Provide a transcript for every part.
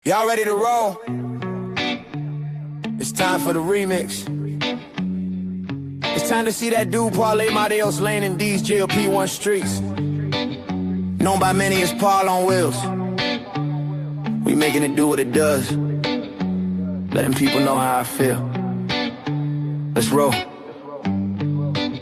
Y'all ready to roll? It's time for the remix. It's time to see that dude parlay Amadeus Lane and DEEZ GLP-1 STREETZ. Known by many as Paul on wheels. We making it do what it does. Letting people know how I feel. Let's roll.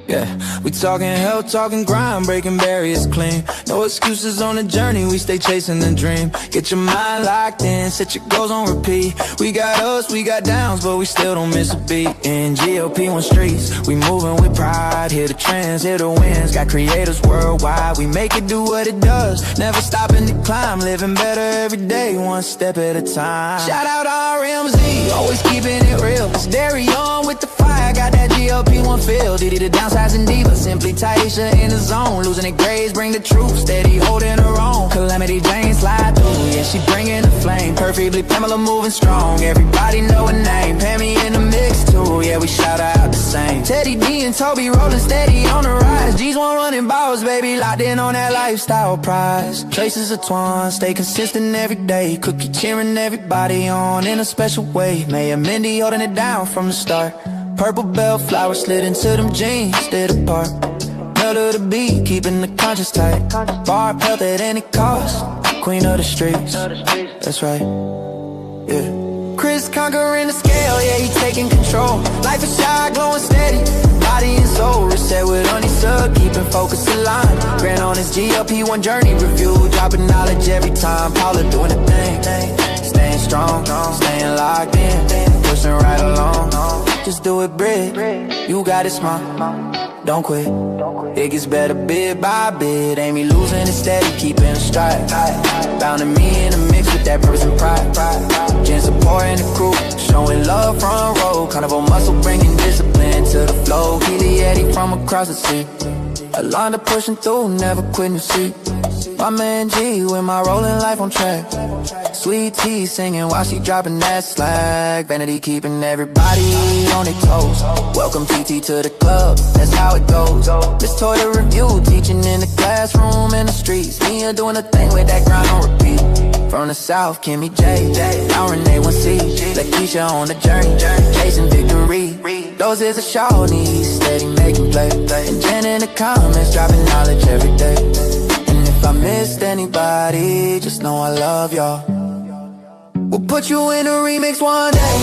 Yeah, we talking health, talking grind, breaking barriers clean. No excuses on the journey, we stay chasing the dream. Get your mind locked in, set your goals on repeat. We got ups, we got downs, but we still don't miss a beat. In GLP-1 streets, we moving with pride. Hear the trends, hear the wins. Got creators worldwide, we make it do what it does. Never stopping to climb, living better every day, one step at a time. Shout out RMZ, always keeping it real. It's dairy on with the fire, got that GLP-1 feel. Diddy the downsizing diva, simply Taisha in the zone. Losing it grades, bring the truth, steady holding her own. Calamity Jane slide through, yeah, she bringing the flame. Perfectly Pamela moving strong, everybody know her name. Pammy in the mix too, yeah, we shout her out the same. Teddy D and Toby rolling steady on the rise. G's one running balls, baby, locked in on that lifestyle prize. Traces of twine, stay consistent every day. Cookie cheering everybody on in a special way. Maya Mindy holding it down from the start. Purple belt, flowers slid into them jeans, stayed apart. Melt of the beat, keeping the conscience tight. Bar pelt at any cost, queen of the streets. That's right, yeah. Chris conquering the scale, yeah, he taking control. Life is shy, glowing steady, body and soul. Reset with honey sub, keeping focus aligned. Grant on his GLP-1 journey review, dropping knowledge every time. Paula doing the thing, staying strong, staying locked in, pushing right along. Just do it, Brit. You got it, smart. Don't quit. It gets better bit by bit. Ain't me losing it steady, keeping a stride. Bound to me in the mix with that purpose and pride. Gen supporting the crew, showing love front row. Carnival muscle bringing discipline to the flow. Keely Eddie from across the sea. Along the pushing through, never quitting your seat. My man G with my rolling life on track. Sweet tea singing while she dropping that slack. Vanity keeping everybody on their toes. Welcome TT to the club, that's how it goes. Miss Toya review, teaching in the classroom in the streets. Mia doing a thing with that grind on repeat. From the south, Kimmy J, now Renee 1C. Lakeisha on the journey, chasing victory. Those is a shawty, steady making play. And Jen in the comments, dropping knowledge every day. And if I missed anybody, just know I love y'all. We'll put you in a remix one day.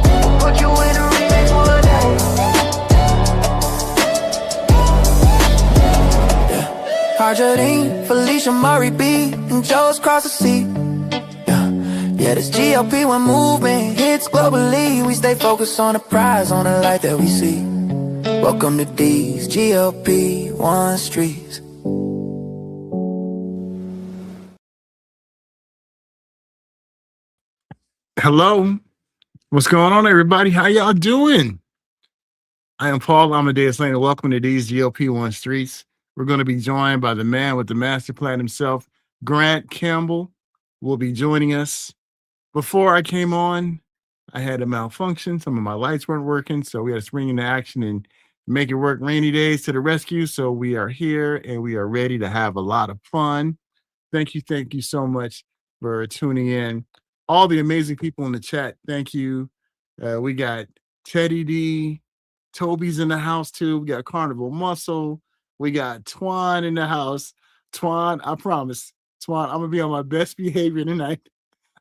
We'll put you in a remix one day. Yeah. Arjadine, Felicia Murray B, and Joe's cross the sea. Yeah, this GLP-1 movement hits globally. We stay focused on the prize, on the light that we see. Welcome to DEEZ GLP-1 STREETZ. Hello, what's going on, everybody? How y'all doing? I am Paul Amadeus Lane, and welcome to DEEZ GLP-1 STREETZ. We're going to be joined by the man with the master plan himself, Grant Campbell, will be joining us. Before I came on, I had a malfunction. Some of my lights weren't working, so we had to spring into action and make it work. Rainy days to the rescue. So we are here and we are ready to have a lot of fun. Thank you so much for tuning in. All the amazing people in the chat, thank you. We got Teddy D, Toby's in the house too. We got Carnival Muscle. We got Twan in the house. Twan, I promise, Twan, I'm gonna be on my best behavior tonight.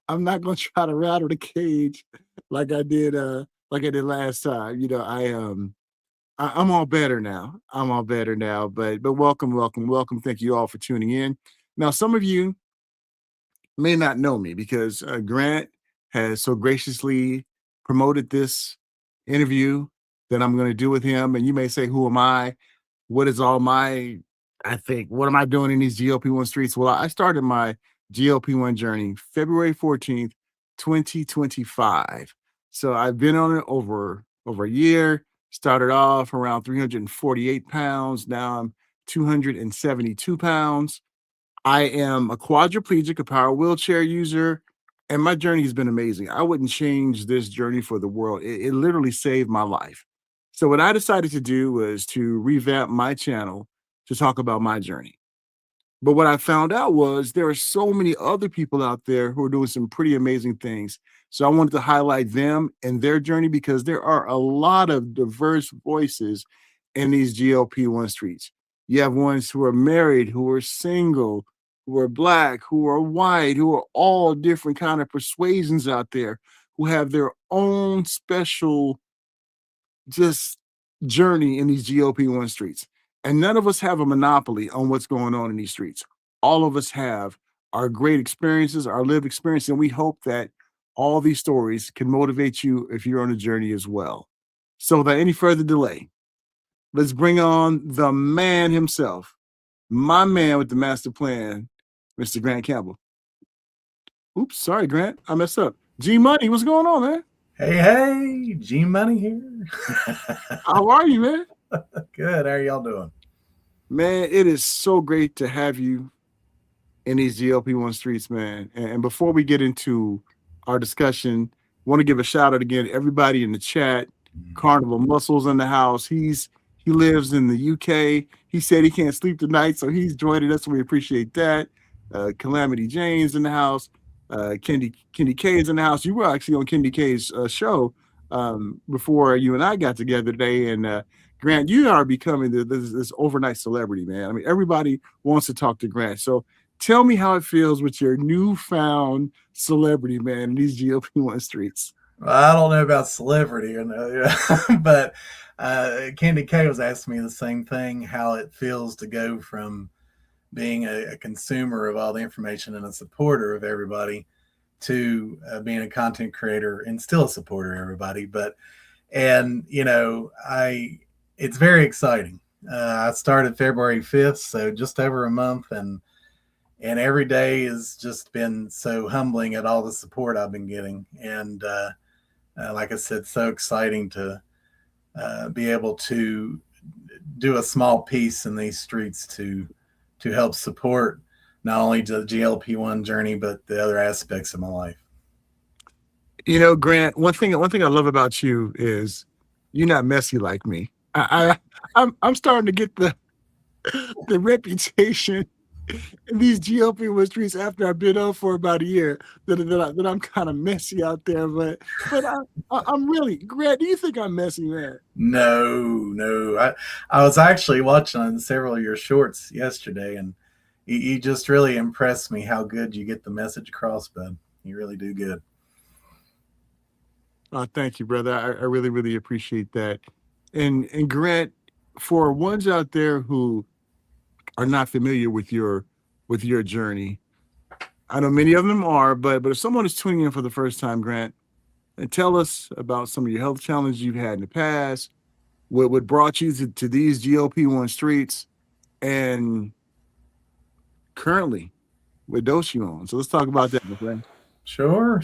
I'm not gonna try to rattle the cage like I did last time. You know, I'm all better now. But welcome. Thank you all for tuning in. Now, some of you may not know me because Grant has so graciously promoted this interview that I'm going to do with him. And you may say, who am I? What is all my, what am I doing in these GLP-1 streets? Well, I started my GLP-1 journey February 14th, 2025. So I've been on it over a year. Started off around 348 pounds. Now I'm 272 pounds. I am a quadriplegic, a power wheelchair user, and my journey has been amazing. I wouldn't change this journey for the world. It literally saved my life. So what I decided to do was to revamp my channel to talk about my journey. But what I found out was there are so many other people out there who are doing some pretty amazing things. So I wanted to highlight them and their journey because there are a lot of diverse voices in these GLP-1 streets. You have ones who are married, who are single, who are black, who are white, who are all different kind of persuasions out there, who have their own special just journey in these GLP-1 streets. And none of us have a monopoly on what's going on in these streets. All of us have our great experiences, our lived experience, and we hope that all these stories can motivate you if you're on a journey as well. So without any further delay, let's bring on the man himself, my man with the master plan, Mr. Grant Campbell. Oops, sorry, Grant. I messed up. G Money, what's going on, man? Hey, G Money here. How are you, man? Good. How are y'all doing? Man, it is so great to have you in these GLP-1 streets, man. And before we get into our discussion, I want to give a shout out again to everybody in the chat. Carnival Muscles in the house. He lives in the UK. He said he can't sleep tonight, so he's joining us. So we appreciate that. Calamity Jane's in the house. Kendi K is in the house. You were actually on Kendi K's show before you and I got together today. And Grant, you are becoming this overnight celebrity, man. I mean, everybody wants to talk to Grant. So tell me how it feels with your newfound celebrity, man, in these GLP-1 streets. Well, I don't know about celebrity, but Kendi K was asking me the same thing, how it feels to go from being a consumer of all the information and a supporter of everybody to being a content creator and still a supporter of everybody. It's very exciting. I started February 5th, so just over a month, and every day has just been so humbling at all the support I've been getting. And like I said, so exciting to be able to do a small piece in these streets to help support not only the GLP-1 journey, but the other aspects of my life. You know, Grant, one thing I love about you is you're not messy like me. I'm starting to get the reputation in these GLP-1 streets after I've been on for about a year that I'm kind of messy out there. But I'm really, Grant, do you think I'm messy, man? No. I was actually watching several of your shorts yesterday, and you just really impressed me how good you get the message across, bud. You really do good. Thank you, brother. I really, really appreciate that. And Grant, for ones out there who are not familiar with your journey, I know many of them are, but if someone is tuning in for the first time, Grant, and tell us about some of your health challenges you've had in the past, what brought you to these GLP-1 streets, and currently what dose you on. So let's talk about that, my friend. Sure.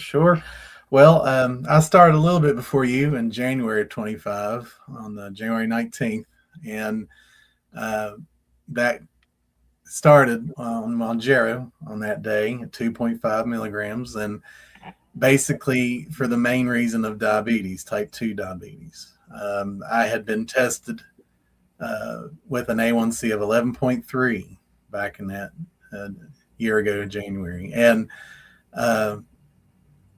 Well, I started a little bit before you in January of 25 on the January 19th, and that started on Mounjaro on that day at 2.5 milligrams, and basically for the main reason of diabetes, type 2 diabetes. I had been tested with an A1C of 11.3 back in that year ago in January, and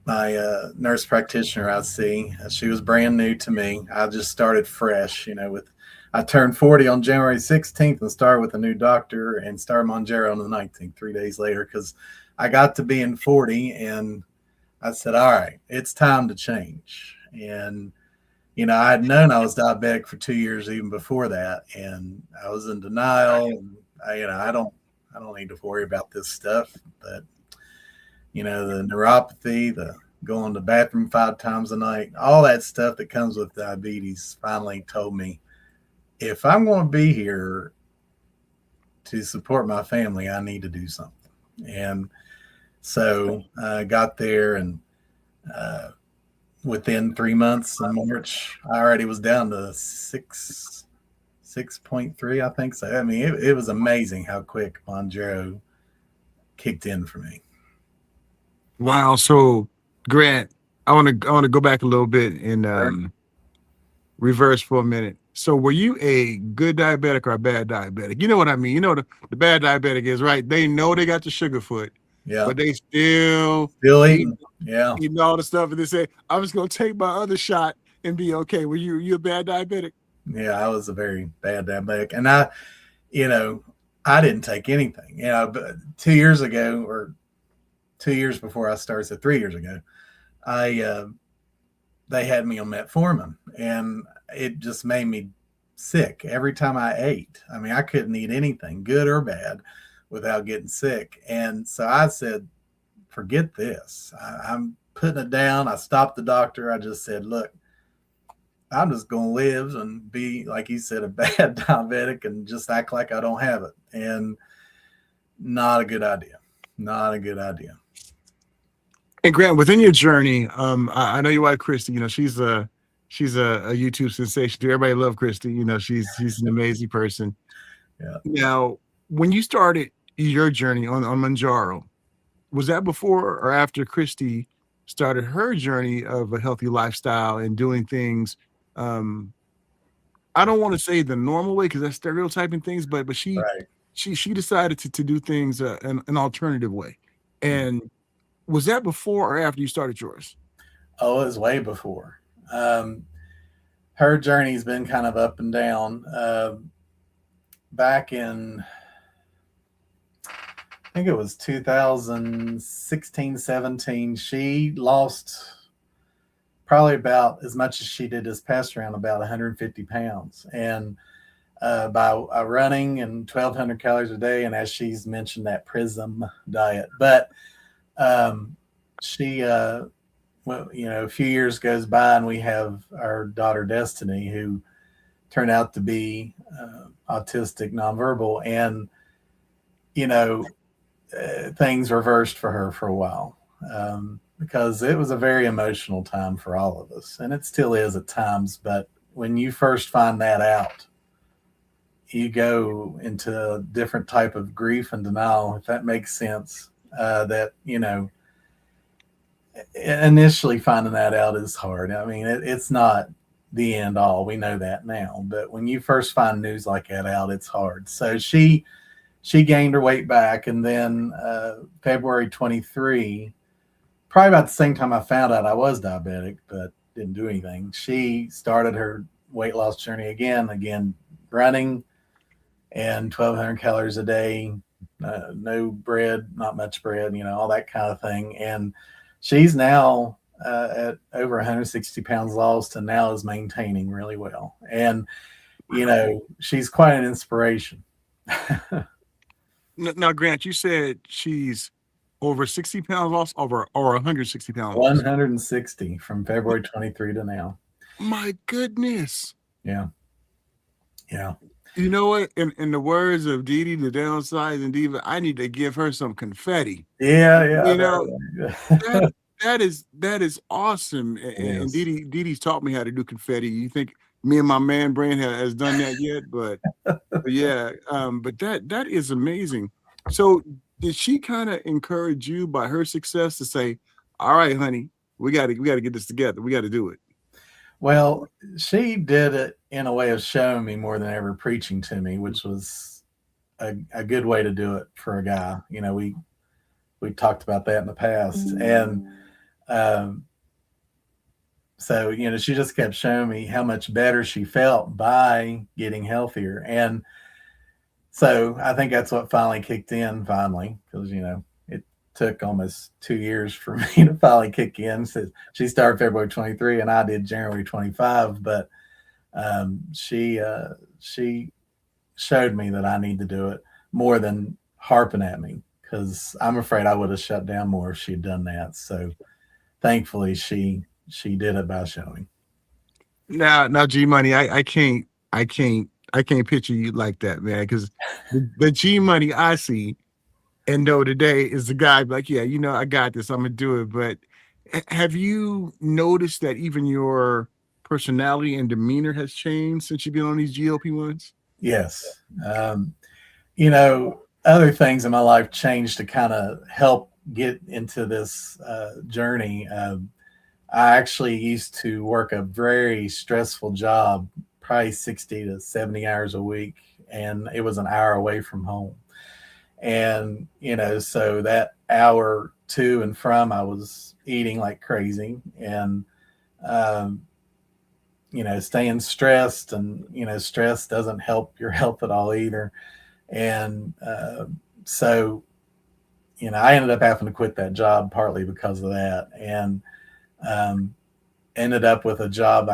my nurse practitioner I see, she was brand new to me. I just started fresh, I turned 40 on January 16th and started with a new doctor and started Mounjaro on the 19th, 3 days later, because I got to being 40 and I said, all right, it's time to change. And, I had known I was diabetic for 2 years even before that. And I was in denial. And I don't need to worry about this stuff. But, the neuropathy, the going to the bathroom 5 times a night, all that stuff that comes with diabetes finally told me, if I'm going to be here to support my family, I need to do something. And so I got there, and within 3 months in March, I already was down to 6.3, I think so. I mean, it was amazing how quick Mounjaro kicked in for me. Wow. So, Grant, I want to go back a little bit and reverse for a minute. So were you a good diabetic or a bad diabetic? You know what I mean? You know the bad diabetic is, right? They know they got the sugar foot, Yeah. but they still Still eat, eating. Yeah. eating all the stuff, and they say, "I'm just gonna take my other shot and be okay." Were you a bad diabetic? Yeah. I was a very bad diabetic. And you know, I didn't take anything, but 2 years ago, or 2 years before I started, so 3 years ago, I they had me on metformin, and it just made me sick every time I ate. I mean, I couldn't eat anything, good or bad, without getting sick. And so I said, forget this. I'm putting it down. I stopped the doctor. I just said, look, I'm just going to live and be, like you said, a bad diabetic and just act like I don't have it. And not a good idea. Not a good idea. And Grant, within your journey, I know your wife Christy. You know, she's a YouTube sensation. Everybody love Christy. You know, she's an amazing person. Yeah. Now, when you started your journey on Mounjaro, was that before or after Christy started her journey of a healthy lifestyle and doing things? I don't want to say the normal way because that's stereotyping things, but she Right. she decided to do things an alternative way. And was that before or after you started yours? Oh, it was way before. Her journey's been kind of up and down. Back in, I think it was 2016, 17, she lost probably about as much as she did this past round, about 150 pounds. And by running and 1,200 calories a day, and as she's mentioned, that Prism diet. But she, well, a few years goes by, and we have our daughter Destiny, who turned out to be autistic, nonverbal, and things reversed for her for a while, because it was a very emotional time for all of us, and it still is at times. But when you first find that out, you go into a different type of grief and denial, if that makes sense. That initially finding that out is hard. I mean, it's not the end all. We know that now, but when you first find news like that out, it's hard. So she gained her weight back, and then February 23, probably about the same time I found out I was diabetic, but didn't do anything. She started her weight loss journey again, running and 1,200 calories a day, no bread, not much bread, all that kind of thing. And she's now at over 160 pounds lost, and now is maintaining really well. And, she's quite an inspiration. Now, Grant, you said she's over 60 pounds lost, or 160 pounds lost? 160 from February 23 to now. My goodness. Yeah. Yeah. You know what? In the words of Dee Dee, the downsizing diva, I need to give her some confetti. Yeah. That is awesome. And Dee Dee's taught me how to do confetti. You think me and my man Brand has done that yet? But yeah, but that is amazing. So did she kind of encourage you by her success to say, all right, honey, we gotta get this together. We got to do it? Well, she did it in a way of showing me more than ever preaching to me, which was a good way to do it for a guy. We talked about that in the past. And so, she just kept showing me how much better she felt by getting healthier. And so I think that's what finally kicked in, because, it took almost 2 years for me to finally kick in. So she started February 23 and I did January 25. But she showed me that I need to do it more than harping at me, because I'm afraid I would have shut down more if she'd done that. So thankfully she did it by showing. Now, G Money, I can't picture you like that, man, because the G Money I see and know today is the guy like, yeah, I got this, I'm gonna do it. But have you noticed that even your personality and demeanor has changed since you've been on these GLP-1s? Yes. Other things in my life changed to kind of help get into this journey. I actually used to work a very stressful job probably 60 to 70 hours a week, and it was an hour away from home. And, so that hour to and from, I was eating like crazy, and, um, staying stressed, and, stress doesn't help your health at all either. And so, I ended up having to quit that job partly because of that, and um, ended up with a job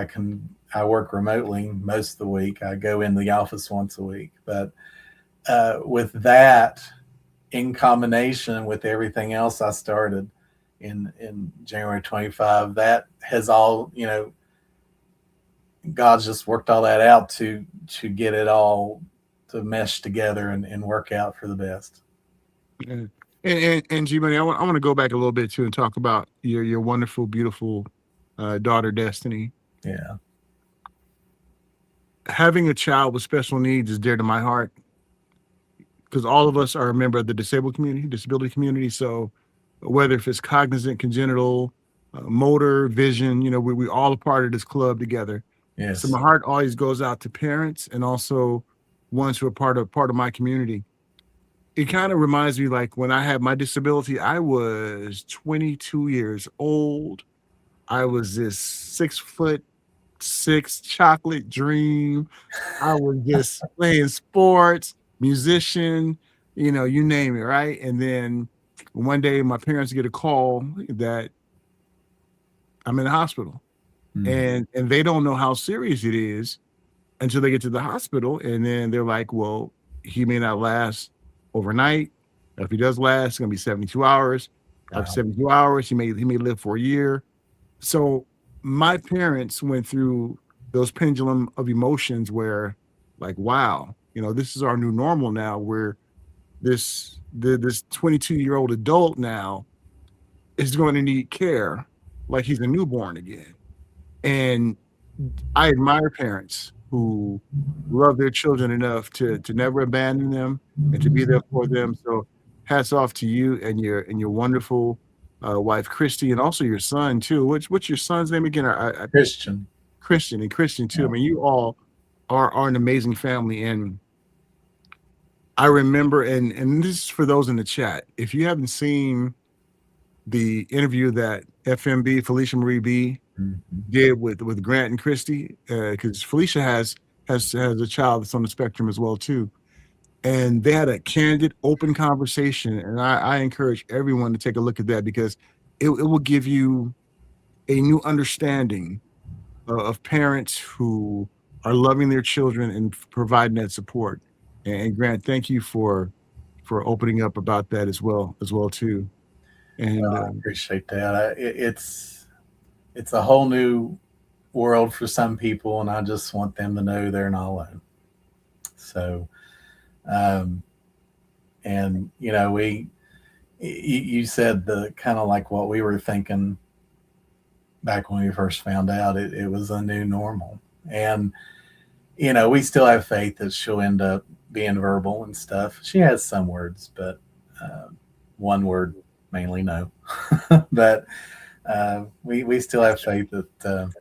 I work remotely most of the week. I go in the office once a week, but with that, in combination with everything else I started in January 25, that has all, God's just worked all that out to get it all to mesh together and work out for the best. Yeah. And G Money, I want to go back a little bit too and talk about your wonderful, beautiful daughter Destiny. Yeah. Having a child with special needs is dear to my heart, because all of us are a member of the disability community. So whether if it's cognizant, congenital, motor, vision, we all a part of this club together. Yes. So my heart always goes out to parents and also ones who are part of my community. It kind of reminds me, like, when I had my disability, I was 22 years old. I was this 6'6" chocolate dream. I was just playing sports, musician, you name it, right? And then one day my parents get a call that I'm in the hospital. And they don't know how serious it is until they get to the hospital. And then they're like, well, he may not last overnight. If he does last, it's gonna be 72 hours. After 72 hours, he may live for a year. So my parents went through those pendulum of emotions where, like, wow, this is our new normal now, where this 22-year-old adult now is going to need care like he's a newborn again. And I admire parents who love their children enough to never abandon them and to be there for them. So hats off to you and your wonderful wife Christy, and also your son too. What's your son's name again? Christian. Christian too. I mean, you all are an amazing family. And I remember, and this is for those in the chat, if you haven't seen the interview that FMB Felicia Marie B did with Grant and Christy, because Felicia has a child that's on the spectrum as well too, and they had a candid, open conversation, and I encourage everyone to take a look at that, because it will give you a new understanding of parents who are loving their children and providing that support. And Grant, thank you for opening up about that as well too. And I appreciate that. It's a whole new world for some people, and I just want them to know they're not alone. So, and you said the kind of like what we were thinking back when we first found out it was a new normal. And, we still have faith that she'll end up being verbal and stuff. She has some words, but one word mainly, no. But we still have faith that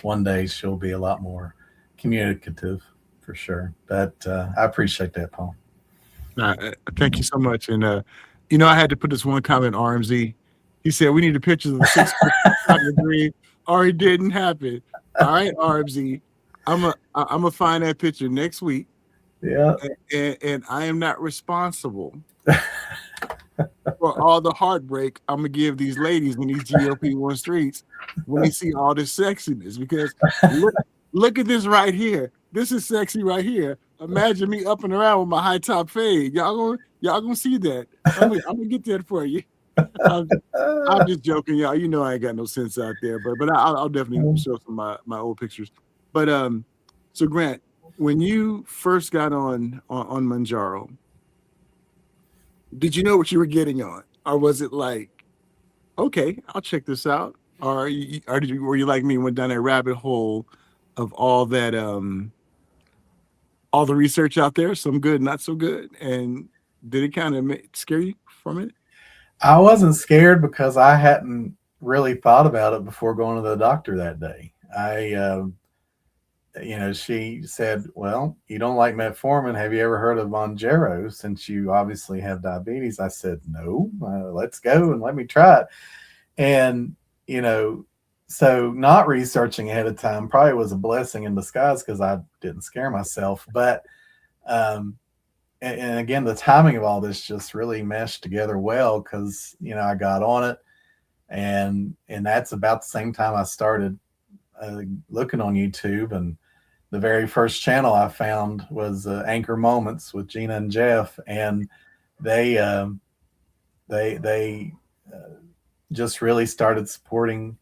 one day she'll be a lot more communicative for sure. But I appreciate that, Paul. Thank you so much. And I had to put this one comment, RMZ. He said we need a picture of the 6 degree, or it didn't happen. All right, RMZ. I'm gonna find that picture next week. Yeah. And I am not responsible for all the heartbreak I'm gonna give these ladies in these GLP-1 streets when they see all this sexiness. Because look at this right here. This is sexy right here. Imagine me up and around with my high top fade. Y'all gonna see that. I'm gonna get that for you. I'm just joking, y'all. I ain't got no sense out there, but I'll definitely show some of my old pictures. But so Grant, when you first got on Mounjaro, did you know what you were getting on, or was it like, okay, I'll check this out, or were you like me, went down that rabbit hole of all that all the research out there, some good, not so good, and did it kind of scare you from it? I wasn't scared because I hadn't really thought about it before going to the doctor that day. she said, well, you don't like metformin. Have you ever heard of Mounjaro since you obviously have diabetes? I said, no, let's go and let me try it. And, so not researching ahead of time probably was a blessing in disguise because I didn't scare myself. But, and again, the timing of all this just really meshed together well because, I got on it. And that's about the same time I started looking on YouTube. And the very first channel I found was Anchor Moments with Gina and Jeff, and they just really started supporting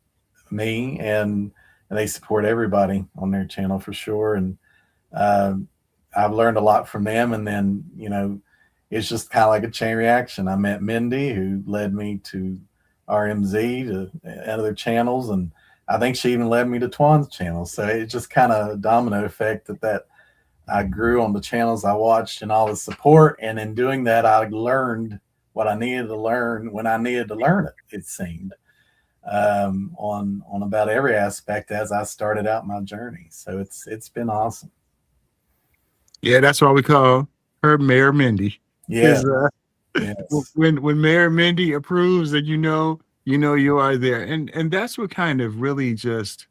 me, and they support everybody on their channel for sure. And I've learned a lot from them. And then it's just kind of like a chain reaction. I met Mindy, who led me to RMZ, to other channels, and I think she even led me to Twan's channel. So it just kind of domino effect that I grew on the channels I watched and all the support. And in doing that, I learned what I needed to learn when I needed to learn it, it seemed, on about every aspect as I started out my journey. So it's been awesome. Yeah, that's why we call her Mayor Mindy. Yeah. Yes. When Mayor Mindy approves, that you know you are there. And that's what kind of really just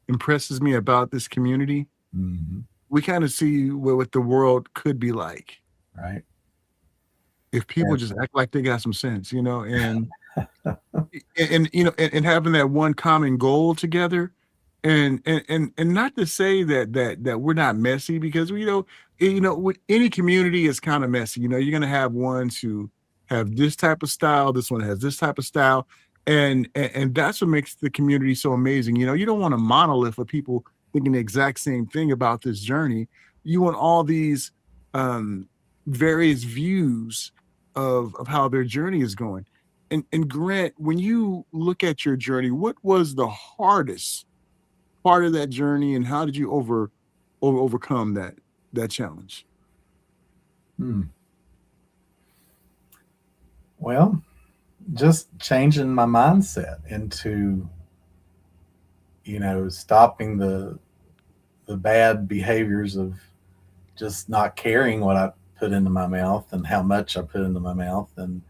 impresses me about this community. Mm-hmm. We kind of see what the world could be like. Right. If people just act like they got some sense, and and having that one common goal together, and not to say that we're not messy, because any community is kind of messy. You're going to have ones who have this type of style, this one has this type of style, and that's what makes the community so amazing. You don't want a monolith of people thinking the exact same thing about this journey. You want all these various views of how their journey is going. And Grant, when you look at your journey, what was the hardest part of that journey, and how did you overcome that challenge? Well, just changing my mindset into, stopping the bad behaviors of just not caring what I put into my mouth and how much I put into my mouth, and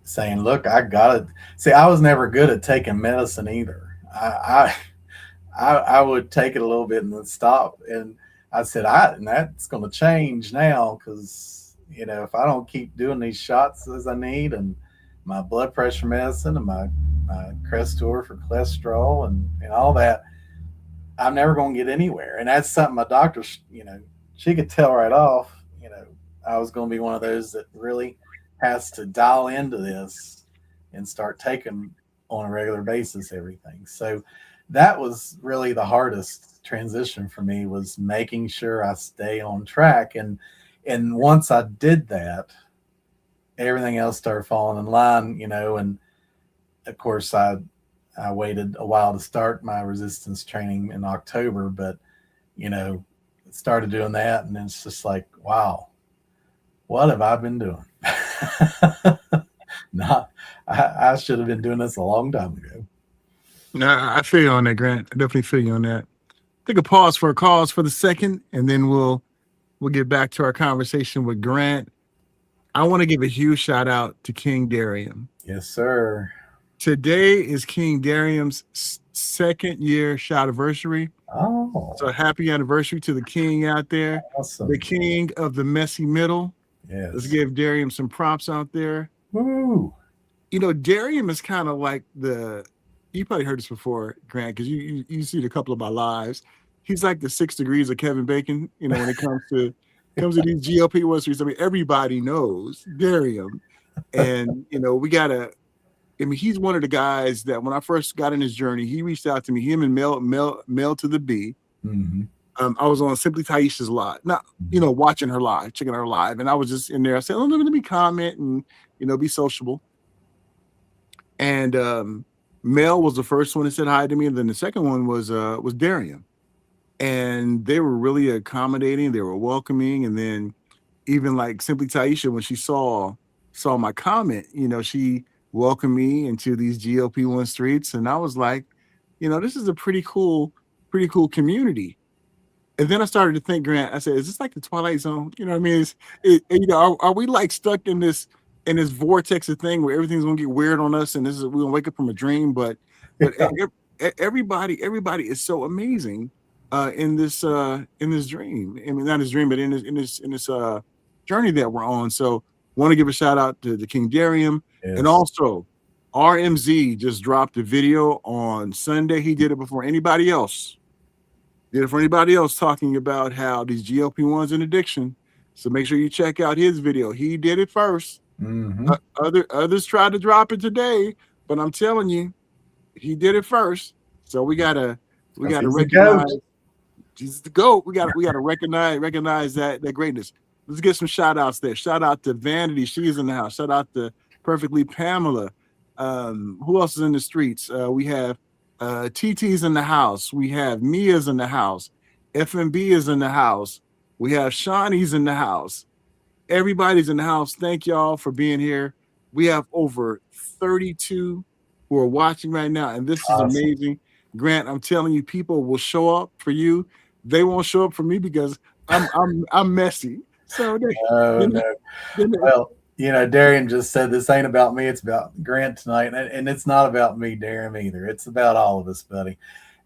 saying, look, I gotta see, I was never good at taking medicine either. I would take it a little bit and then stop. And I said, and that's going to change now, because, if I don't keep doing these shots as I need, and my blood pressure medicine, and my Crestor for cholesterol and all that, I'm never going to get anywhere. And that's something my doctor, she could tell right off, I was going to be one of those that really has to dial into this and start taking on a regular basis everything. So that was really the hardest transition for me, was making sure I stay on track. And once I did that, everything else started falling in line, and of course I waited a while to start my resistance training in October, but started doing that, and it's just like, wow, what have I been doing? I should have been doing this a long time ago. No, I feel you on that, Grant. I definitely feel you on that. Take a pause for the second, and then we'll get back to our conversation with Grant. I want to give a huge shout out to King Darium. Yes, sir. Today is King Darium's 2nd year shot anniversary. Oh, so happy anniversary to the King out there. Awesome. The King of the messy middle. Yes. Let's give Darium some props out there. Woo. Darium is kind of like you probably heard this before, Grant, because you see a couple of my lives. He's like the 6 degrees of Kevin Bacon, when it comes to these GLP-1 streets. I mean, everybody knows Darium. And, he's one of the guys that when I first got in his journey, he reached out to me, him and Mel to the B. Mm-hmm. I was on Simply Taisha's live, not, watching her live, checking her live. And I was just in there. I said, let me comment and, be sociable. And Mel was the first one that said hi to me. And then the second one was Darium. And they were really accommodating. They were welcoming. And then even like Simply Taisha, when she saw my comment, she welcomed me into these GLP-1 streets. And I was like, this is a pretty cool pretty cool community. And then I started to think, Grant, I said, is this like the Twilight Zone? You know what I mean? You know, are we like stuck in this vortex of thing where everything's gonna get weird on us and we're gonna wake up from a dream? But everybody is so amazing in this dream. I mean, not his dream, but in this journey that we're on. So want to give a shout out to the King Darium. Yes. And also RMZ just dropped a video on Sunday. He did it before anybody else. Did it for anybody else, talking about how these GLP-1s and addiction. So make sure you check out his video. He did it first. Mm-hmm. Others tried to drop it today, but I'm telling you, he did it first. So we gotta recognize he's the GOAT. We gotta recognize that greatness. Let's get some shout outs there. Shout out to Vanity, she's in the house. Shout out to Perfectly Pamela. Who else is in the streets? We have TT's in the house. We have Mia's in the house. FMB is in the house. We have Shawnee's in the house. Everybody's in the house. Thank y'all for being here. We have over 32 who are watching right now, and this is amazing. Grant, I'm telling you, people will show up for you. They won't show up for me because I'm messy. So well, you know, Darian just said this ain't about me, it's about Grant tonight. And it's not about me, Darian, either. It's about all of us, buddy.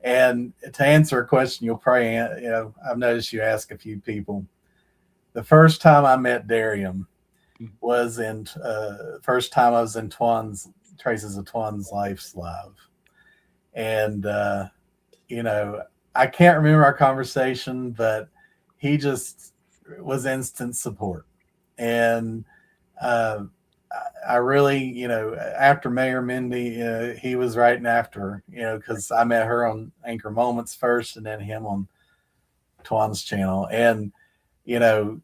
And to answer a question, you'll probably, you know, I've noticed you ask a few people. The first time I met Darian was first time I was in Traces of Twan's Life's Live. And, you know, I can't remember our conversation, but he just was instant support. And I really, you know, after Mayor Mindy, he was right after, you know, because I met her on Anchor Moments first and then him on Twan's channel. And, you know,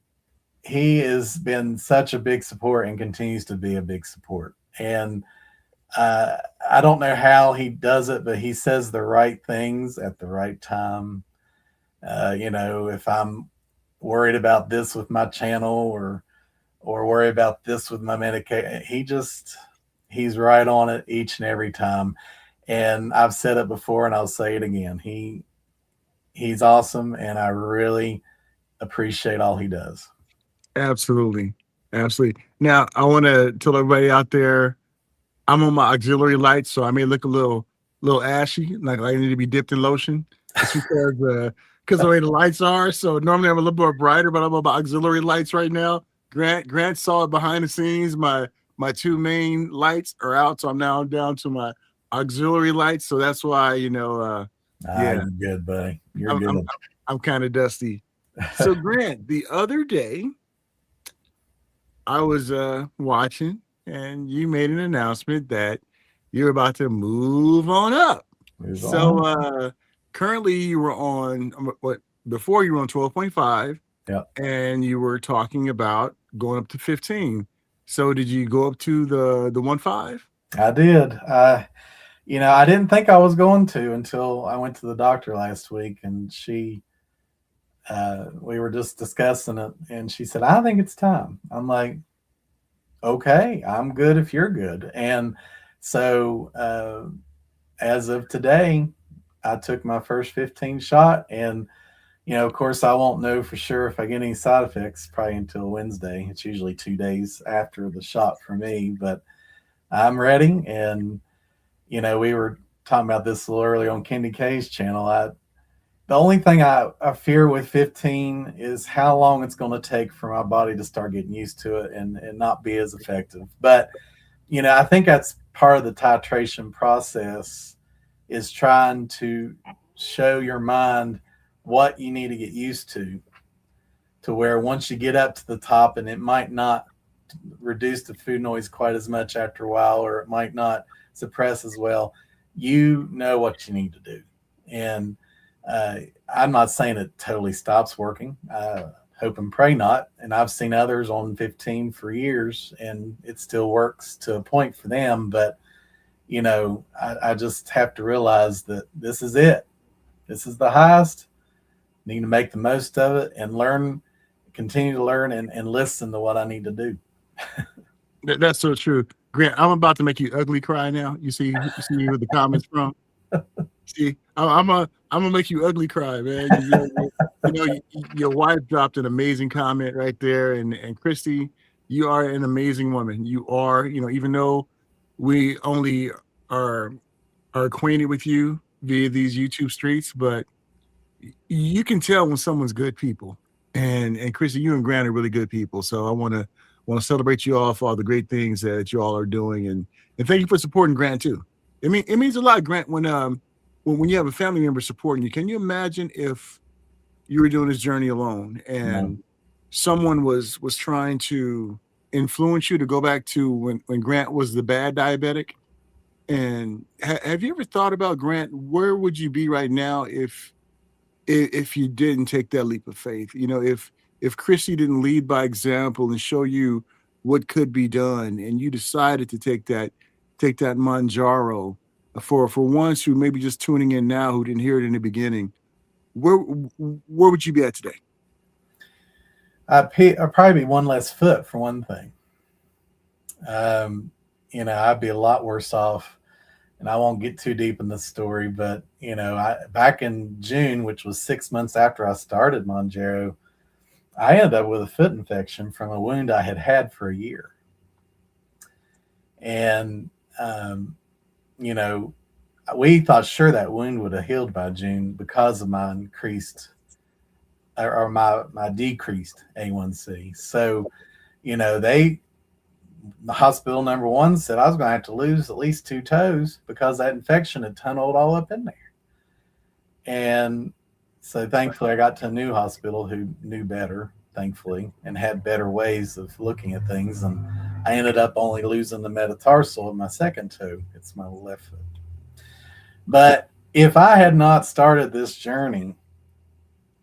he has been such a big support and continues to be a big support. And I don't know how he does it, but he says the right things at the right time. You know, if I'm worried about this with my channel or worry about this with my medication, he's right on it each and every time. And I've said it before and I'll say it again. He's awesome, and I really appreciate all he does. Absolutely. Now I want to tell everybody out there, I'm on my auxiliary lights, so I may look a little ashy, like I need to be dipped in lotion. It's because the way the lights are. So normally I'm a little more brighter, but I'm on my auxiliary lights right now. Grant saw it behind the scenes. My two main lights are out, so I'm now down to my auxiliary lights. So that's why, you know, yeah, you're good, buddy. You're good. I'm kind of dusty. So Grant, the other day I was watching, and you made an announcement that you're about to move on up. Currently you were on before you were on 12.5. Yeah. And you were talking about going up to 15. So did you go up to the 1.5? I did. You know, I didn't think I was going to until I went to the doctor last week, and we were just discussing it, and she said, I think it's time. I'm like, okay, I'm good if you're good. And so as of today, I took my first 15 shot, and you know, of course, I won't know for sure if I get any side effects probably until Wednesday. It's usually 2 days after the shot for me, but I'm ready. And, you know, we were talking about this a little earlier on Kendi K's channel. The only thing I fear with 15 is how long it's going to take for my body to start getting used to it and not be as effective. But, you know, I think that's part of the titration process, is trying to show your mind what you need to get used to where once you get up to the top, and it might not reduce the food noise quite as much after a while, or it might not suppress as well, you know what you need to do. And I'm not saying it totally stops working. Hope and pray not. And I've seen others on 15 for years, and it still works to a point for them. But, you know, I just have to realize that this is it. This is the highest. Need to make the most of it and continue to learn and listen to what I need to do. That's so true. Grant, I'm about to make you ugly cry now. You see where the comments from. See, I'm gonna make you ugly cry, man. Your wife dropped an amazing comment right there, and Christy, you are an amazing woman. You are, even though we only are are acquainted with you via these YouTube streets, but you can tell when someone's good people. And Christy, you and Grant are really good people. So I want to celebrate you all for all the great things that you all are doing, and thank you for supporting Grant too. It means a lot, Grant, when you have a family member supporting you. Can you imagine if you were doing this journey alone No. and someone was trying to influence you to go back to when Grant was the bad diabetic? And have you ever thought about, Grant, where would you be right now if you didn't take that leap of faith? If Chrissy didn't lead by example and show you what could be done, and you decided to take that Mounjaro, for ones who may be just tuning in now who didn't hear it in the beginning, where would you be at today? I'd probably be one less foot for one thing. I'd be a lot worse off, and I won't get too deep in the story, but back in June, which was 6 months after I started Mounjaro, I ended up with a foot infection from a wound I had had for a year. And, we thought sure that wound would have healed by June because of my increased or my decreased A1C. So, the hospital number one said I was going to have to lose at least 2 toes because that infection had tunneled all up in there. And so thankfully I got to a new hospital who knew better, thankfully, and had better ways of looking at things. And I ended up only losing the metatarsal of my second toe. It's my left foot. But if I had not started this journey,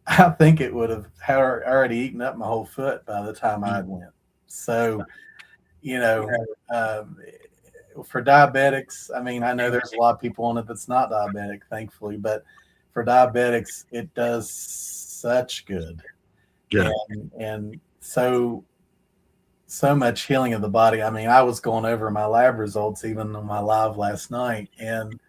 I think it would have already eaten up my whole foot by the time I went. So, for diabetics, I know there's a lot of people on it that's not diabetic, thankfully, but for diabetics, it does such good. Yeah. And so much healing of the body. I was going over my lab results even on my live last night, and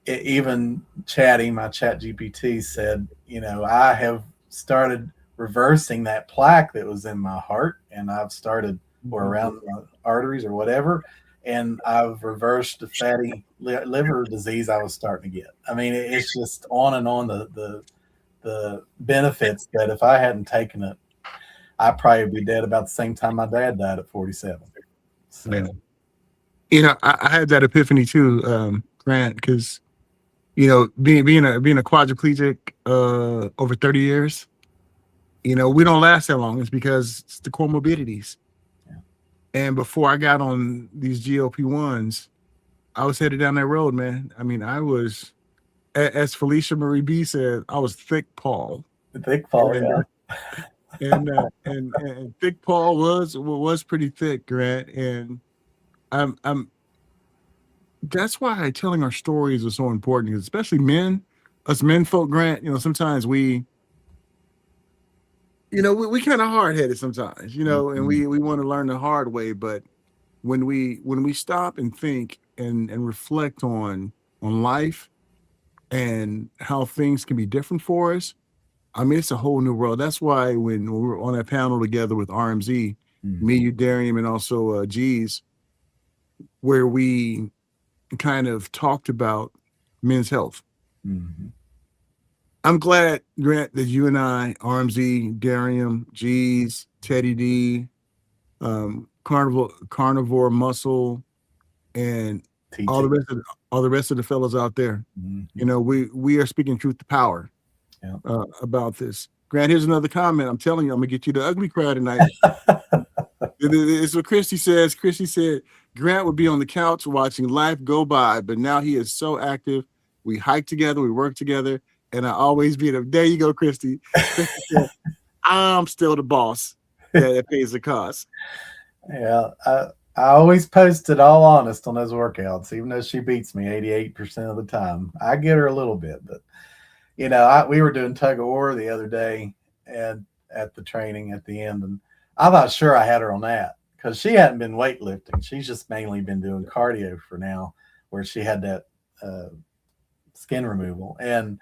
even Chatty, my Chat GPT, said, I have started reversing that plaque that was in my heart, and I've started, or around my arteries or whatever, and I've reversed the fatty liver disease I was starting to get. It's just on and on, the benefits that if I hadn't taken it, I'd probably be dead about the same time my dad died at 47. So. Yeah. I had that epiphany too, Grant, because being a quadriplegic over 30 years, we don't last that long. It's because it's the comorbidities. Yeah. And before I got on these GLP-1s, I was headed down that road, man. I was, as Felicia Marie B said, I was thick Paul. Thick Paul, yeah. And thick Paul was pretty thick, Grant. And that's why telling our stories is so important, because especially us men folk, Grant, sometimes we kind of hard-headed sometimes, and we want to learn the hard way. But when we stop and think and reflect on life and how things can be different for us, it's a whole new world. That's why when we were on that panel together with RMZ, me, you, Darian, and also DEEZ, where we kind of talked about men's health. Mm-hmm. I'm glad, Grant, that you and I, RMZ, Darian, DEEZ, Teddy D, Carnivore Muscle, and all the rest of the fellows out there. Mm-hmm. We are speaking truth to power. Yeah. About this. Grant, here's another comment. I'm telling you, I'm gonna get you the ugly crowd tonight. It's what Christy says. Christy said Grant would be on the couch watching life go by, but now he is so active. We hike together, we work together, and I always beat him. There you go, Christy. Christy said, I'm still the boss that pays the cost. Yeah, I always post it all honest on those workouts, even though she beats me 88% of the time. I get her a little bit, but we were doing tug of war the other day and at the training at the end, and I thought sure I had her on that because she hadn't been weightlifting. She's just mainly been doing cardio for now, where she had that skin removal. And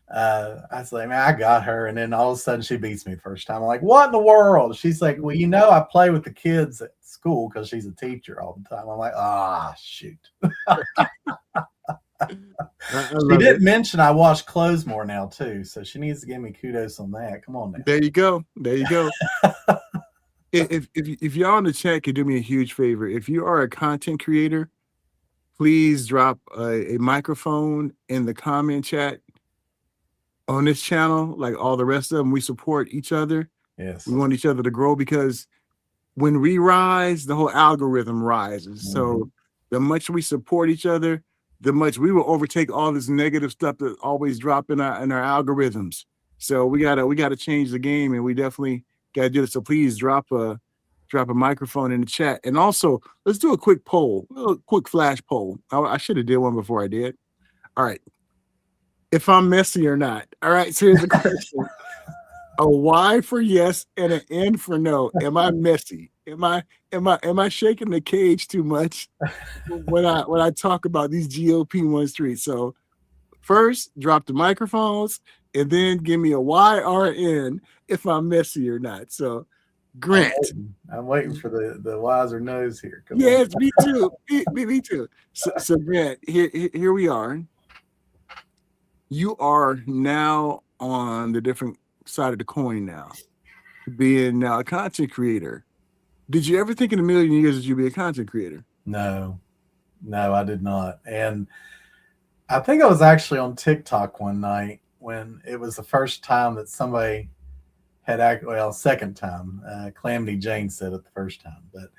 I was like, man, I got her. And then all of a sudden she beats me the first time. I'm like, what in the world? She's like, well, I play with the kids at school because she's a teacher all the time. I'm like, shoot. She didn't mention I wash clothes more now too, so she needs to give me kudos on that. Come on now. There you go. If y'all in the chat could do me a huge favor, if you are a content creator, please drop a microphone in the comment chat on this channel. Like all the rest of them, we support each other. Yes, we want each other to grow, because when we rise, the whole algorithm rises. So the much we support each other, the much we will overtake all this negative stuff that always drop in our algorithms. So we gotta change the game, and we definitely gotta do it. So please drop a microphone in the chat, and also let's do a quick poll, a quick flash poll. I should have did one before I did. All right, if I'm messy or not. All right, so here's the question: a Y for yes and an N for no. Am I messy? Am I shaking the cage too much when I talk about these GLP-1 streets? So first, drop the microphones, and then give me a Y or an N if I'm messy or not. So Grant, I'm waiting for the Y's or no's here. Come yes, on. me too. Me too. So Grant, here we are. You are now on the different side of the coin now, being now a content creator. Did you ever think in a million years that you'd be a content creator? No, I did not. And I think I was actually on TikTok one night when it was the first time that somebody had second time. Calamity Jane said it the first time, but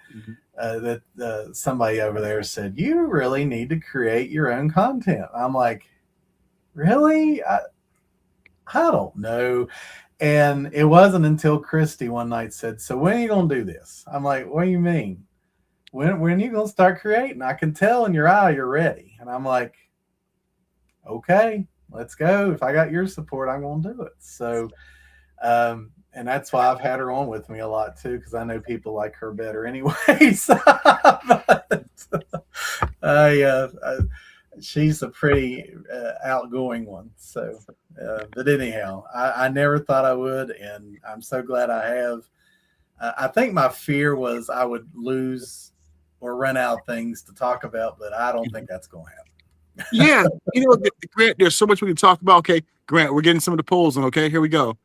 that somebody over there said, you really need to create your own content. I'm like, really? I don't know. And it wasn't until Christy one night said, so when are you going to do this? I'm like, what do you mean? When are you going to start creating? I can tell in your eye you're ready. And I'm like, okay, let's go. If I got your support, I'm going to do it. So, and that's why I've had her on with me a lot too, because I know people like her better anyway. So, she's a pretty outgoing one. So, but anyhow, I never thought I would, and I'm so glad I have. I think my fear was I would lose or run out of things to talk about, but I don't think that's going to happen. Yeah, Grant, there's so much we can talk about. Okay, Grant, we're getting some of the polls on. Okay, here we go.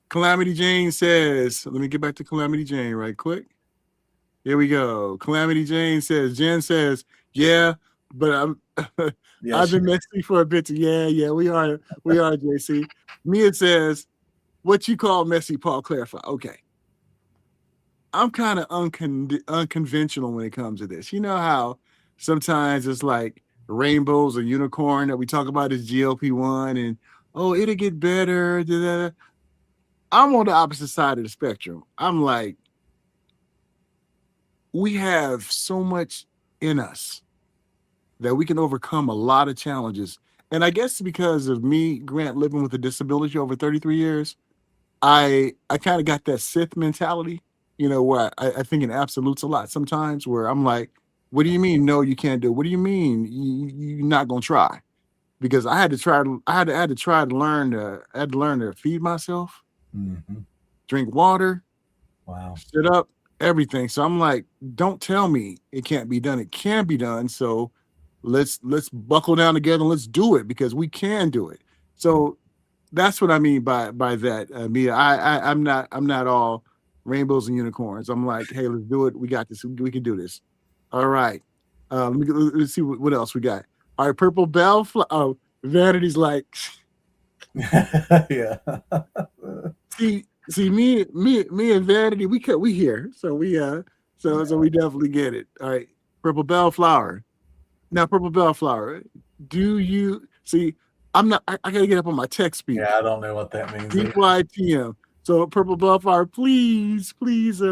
Calamity Jane says, let me get back to Calamity Jane right quick. Here we go. Calamity Jane says, Jen says, yeah, but I've been messy for a bit. Yeah, we are, JC. Mia says, what you call messy, Paul, clarify. Okay. I'm kind of unconventional when it comes to this. You know how sometimes it's like rainbows or unicorn that we talk about as GLP-1 and, it'll get better. I'm on the opposite side of the spectrum. I'm like, we have so much in us that we can overcome a lot of challenges. And I guess because of me, Grant, living with a disability over 33 years, I kind of got that Sith mentality, where I think in absolutes a lot sometimes, where I'm like, what do you mean? No, you can't do it. What do you mean? You're not going to try? Because I had to learn to feed myself, drink water, sit up, everything. So I'm like, don't tell me it can't be done. It can be done. So let's buckle down together and let's do it, because we can do it. So that's what I mean by that, Mia. I'm not all rainbows and unicorns. I'm like, hey, let's do it. We got this. We can do this. All right. Let's see what else we got. All right, Purple Bell. Vanity's like, yeah. see, me and Vanity, we here. So we definitely get it. All right, Purple Bellflower. Now, Purple Bellflower, do you see? I gotta get up on my text speed. Yeah, I don't know what that means. DYTM. So Purple Bellflower, please, clarify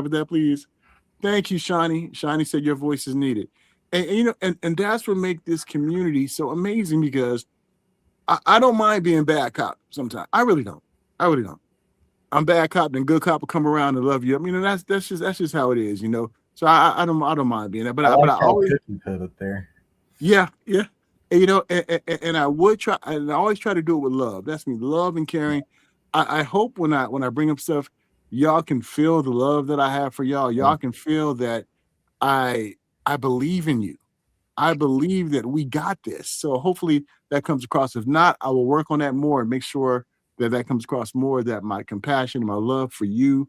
with that, please. Thank you, Shawnee. Shawnee said your voice is needed. And that's what makes this community so amazing, because I don't mind being bad cop sometimes. I really don't. I'm bad cop, then good cop will come around and love you. I mean, that's just how it is, So I don't mind being there, but I but like I that always cookie put up there. yeah. And, you know, and I would try, and I always try to do it with love. That's me, love and caring. I hope when I bring up stuff, y'all can feel the love that I have for y'all. Y'all can feel that I believe in you. I believe that we got this. So hopefully that comes across. If not, I will work on that more and make sure that that comes across more. That my compassion, my love for you,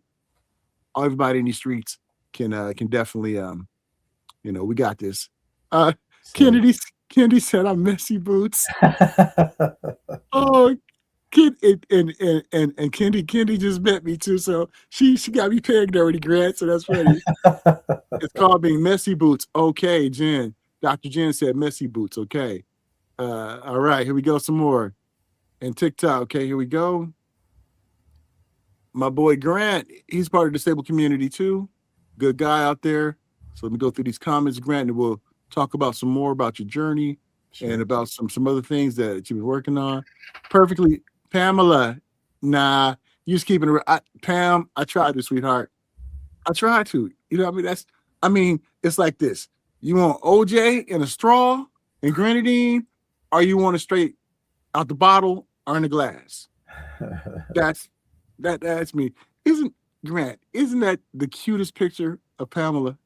everybody in these streets can definitely you know, we got this. Uh, Kennedy said I'm messy boots. Oh, Kid and Kendi just met me too, so she got me pegged already, Grant. So that's funny. It's called being messy boots. Okay, Jen. Dr. Jen said messy boots. Okay. All right, here we go. Some more. And TikTok. Okay, here we go. My boy Grant, he's part of the disabled community too. Good guy out there. So let me go through these comments, Grant, and we'll talk about some more about your journey and about some other things that you've been working on. Perfectly, Pamela. Nah, you just keeping it. Pam, I tried to, sweetheart. I tried to. You know what I mean? It's like this. You want OJ in a straw and grenadine, or you want it straight out the bottle or in a glass? That's me. Isn't that the cutest picture of Pamela?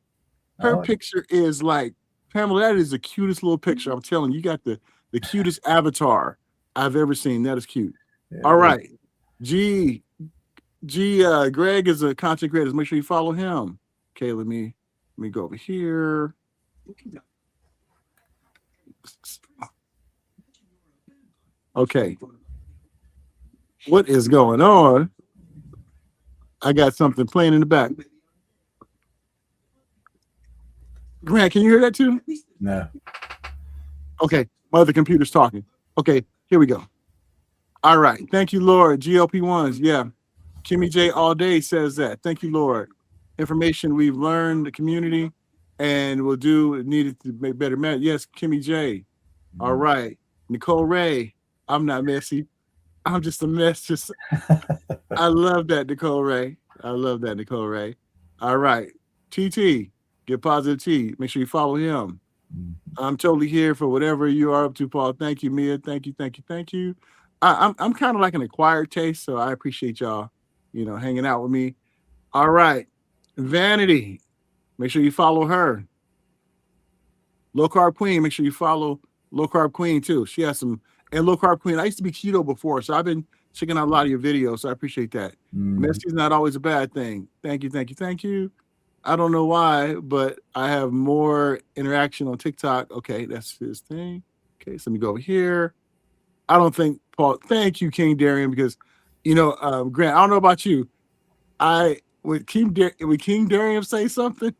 Her picture is like, Pamela, that is the cutest little picture. I'm telling you, you got the cutest avatar I've ever seen. That is cute. Yeah, all right. Greg is a content creator. Make sure you follow him. Okay, let me go over here. Okay. What is going on? I got something playing in the back. Grant, can you hear that too? No. Okay, my other computer's talking. Okay, here we go. All right. Thank you, Lord. GLP-1s. Yeah. Kimmy J all day says that. Thank you, Lord. Information we've learned, the community, and we'll do needed to make better. Yes, Kimmy J. All right. Nicole Ray. I'm not messy. I'm just a mess. Just I love that, Nicole Ray. I love that, Nicole Ray. All right. TT. Get positive T. Make sure you follow him. I'm totally here for whatever you are up to, Paul. Thank you, Mia. Thank you. I'm kind of like an acquired taste, so I appreciate y'all, you know, hanging out with me. All right. Vanity. Make sure you follow her. Low Carb Queen. Make sure you follow Low Carb Queen too. She has some, and Low Carb Queen. I used to be keto before, so I've been checking out a lot of your videos, so I appreciate that. Messy's not always a bad thing. Thank you. I don't know why, but I have more interaction on TikTok. Okay, that's his thing. Okay, so let me go over here. I don't think Paul. Thank you, King Darian, because you know, Grant. I don't know about you. When King Darian say something,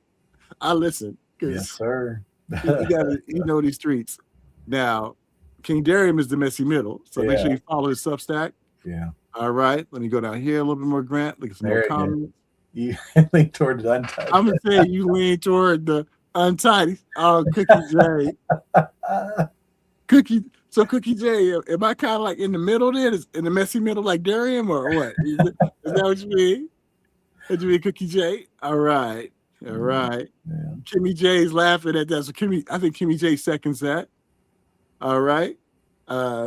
I listen. Yes, sir. You know these streets. Now, King Darian is the messy middle, so make sure you follow his Substack. Yeah. All right. Let me go down here a little bit more, Grant. Look at some more comments. You lean toward the untidy. I'm gonna say you lean toward the untidy. Oh, Cookie J. Cookie J, am I kind of like in the middle then? Is in the messy middle like Darian or what? Is that what you mean? What you mean, Cookie J? All right. Yeah. Kimmy J's laughing at that. So I think Kimmy J seconds that. All right.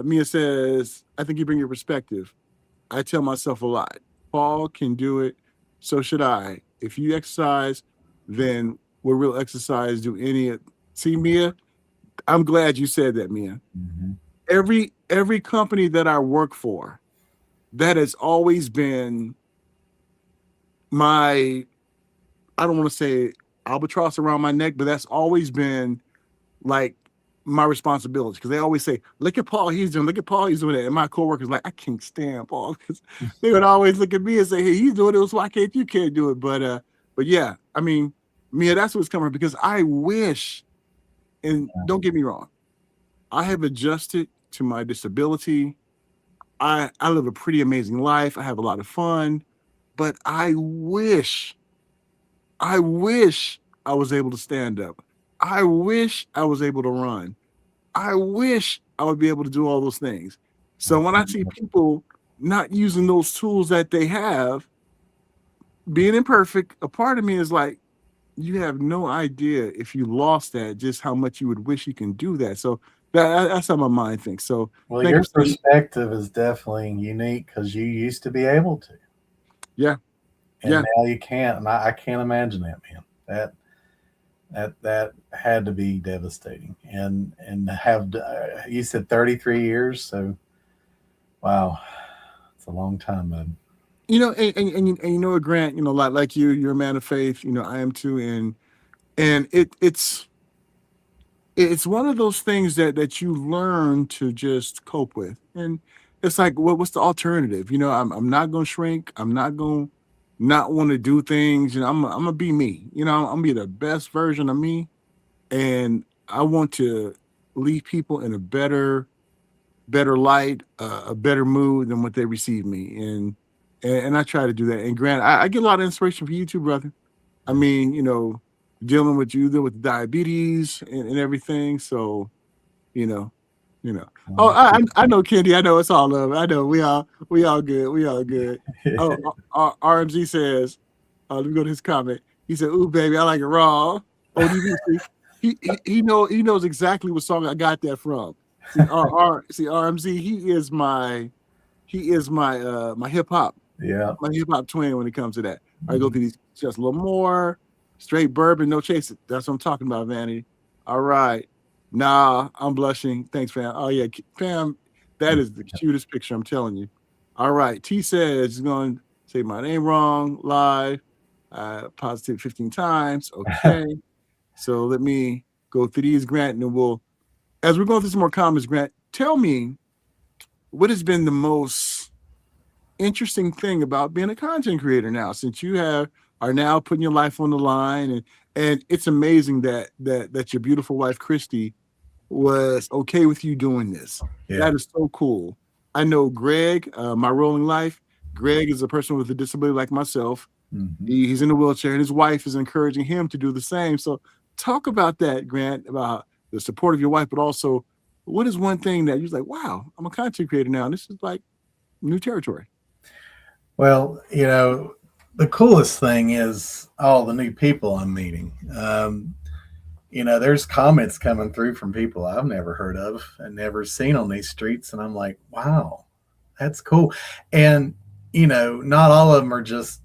Mia says, I think you bring your perspective. I tell myself a lot. Paul can do it. So should I. If you exercise, then what real exercise do any? See, Mia, I'm glad you said that, Mia. Every company that I work for, that has always been my, I don't want to say albatross around my neck, but that's always been like my responsibility, because they always say, look at Paul, he's doing it. And my coworkers like, I can't stand Paul, because they would always look at me and say, hey, he's doing it, so why can't you do it? But yeah, I mean, Mia, that's what's coming, because I wish, and don't get me wrong, I have adjusted to my disability. I live a pretty amazing life. I have a lot of fun, but I wish I was able to stand up. I wish I was able to run. I wish I would be able to do all those things. So when I see people not using those tools that they have, being imperfect, a part of me is like, you have no idea if you lost that, just how much you would wish you can do that. So that's how my mind thinks. So Well, thank your you, Steve. perspective is definitely unique because you used to be able to, Yeah, and yeah. now you can't. And I can't imagine that, man. That had to be devastating. And have you said 33 years? So wow, it's a long time, man. And you know what, Grant, like you're a man of faith, I am too. And it's one of those things that you learn to just cope with. And it's like, what's the alternative? I'm not gonna shrink. I'm not gonna not want to do things. I'm gonna be me. I'm gonna be the best version of me. And I want to leave people in a better light, a better mood than what they receive me. And I try to do that. And Grant, I get a lot of inspiration from you too, brother. I mean, dealing with diabetes and everything. So, you know, you know. Oh, I know, Kendi. I know it's all love. I know we all good. We all good. Oh, RMZ says, let me go to his comment. He said, "Ooh, baby, I like it raw." ODB, see, he knows exactly what song I got that from. See, RMZ, he is my my hip hop Yeah. twin when it comes to that. I go through these just a little more straight bourbon, no chase. That's what I'm talking about, Vanity. All right. Nah, I'm blushing. Thanks, fam. Oh yeah, fam, that is the cutest picture. I'm telling you. All right. T says he's going to say my name wrong live. Positive 15 times. Okay. So let me go through these, Grant, and then as we're going through some more comments, Grant, tell me what has been the most interesting thing about being a content creator now, since you are now putting your life on the line, and it's amazing that your beautiful wife Christy was okay with you doing this. Yeah. That is so cool. I know Greg, my rolling life. Greg is a person with a disability like myself. He's in a wheelchair, and his wife is encouraging him to do the same. So talk about that, Grant, about the support of your wife, but also what is one thing that you're like, wow, I'm a content creator now, and this is like new territory. Well, the coolest thing is all the new people I'm meeting. There's comments coming through from people I've never heard of and never seen on these streets. And I'm like, wow, that's cool. And, not all of them are just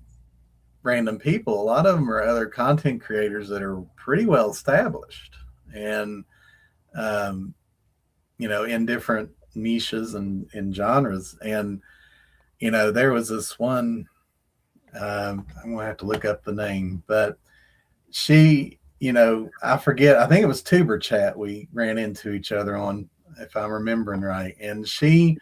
random people. A lot of them are other content creators that are pretty well established and, in different niches and genres. And, there was this one, I'm going to have to look up the name, but she, I forget, I think it was Tuber Chat we ran into each other on, if I'm remembering right. And she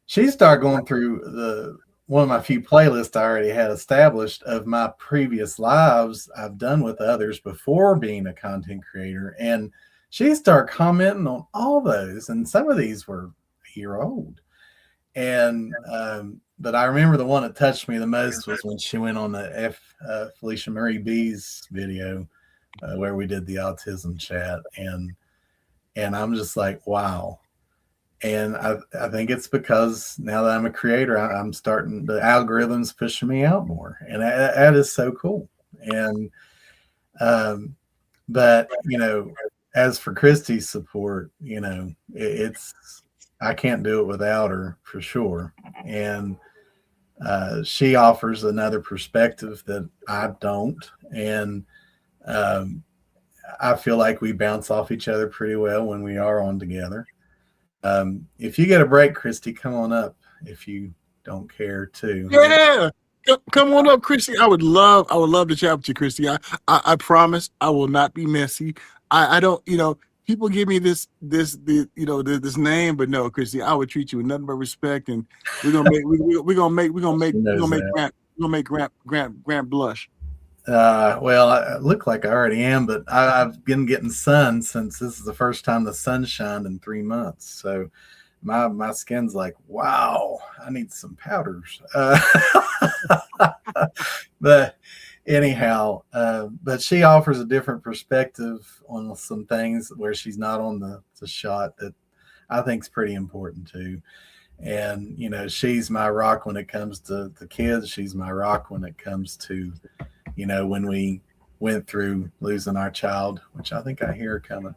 started going through one of my few playlists I already had established of my previous lives I've done with others before being a content creator. And she started commenting on all those. And some of these were a year old. And, but I remember the one that touched me the most was when she went on the Felicia Marie B's video where we did the autism chat. And I'm just like, wow. And I think it's because now that I'm a creator, I'm starting, the algorithms pushing me out more. And that is so cool. And, but, as for Christy's support, I can't do it without her for sure. And she offers another perspective that I don't. And I feel like we bounce off each other pretty well when we are on together. If you get a break, Christy, come on up if you don't care to. Yeah. Come on up, Christy. I would love to chat with you, Christy. I promise I will not be messy. I don't, people give me this name, but no, Christy, I would treat you with nothing but respect, and we're gonna make Grant blush. Well, I look like I already am, but I've been getting sun since this is the first time the sun shined in 3 months. So my skin's like, wow, I need some powders. But anyhow, but she offers a different perspective on some things where she's not on the shot that I think is pretty important too. And, she's my rock when it comes to the kids. She's my rock when it comes to, when we went through losing our child, which I think I hear coming.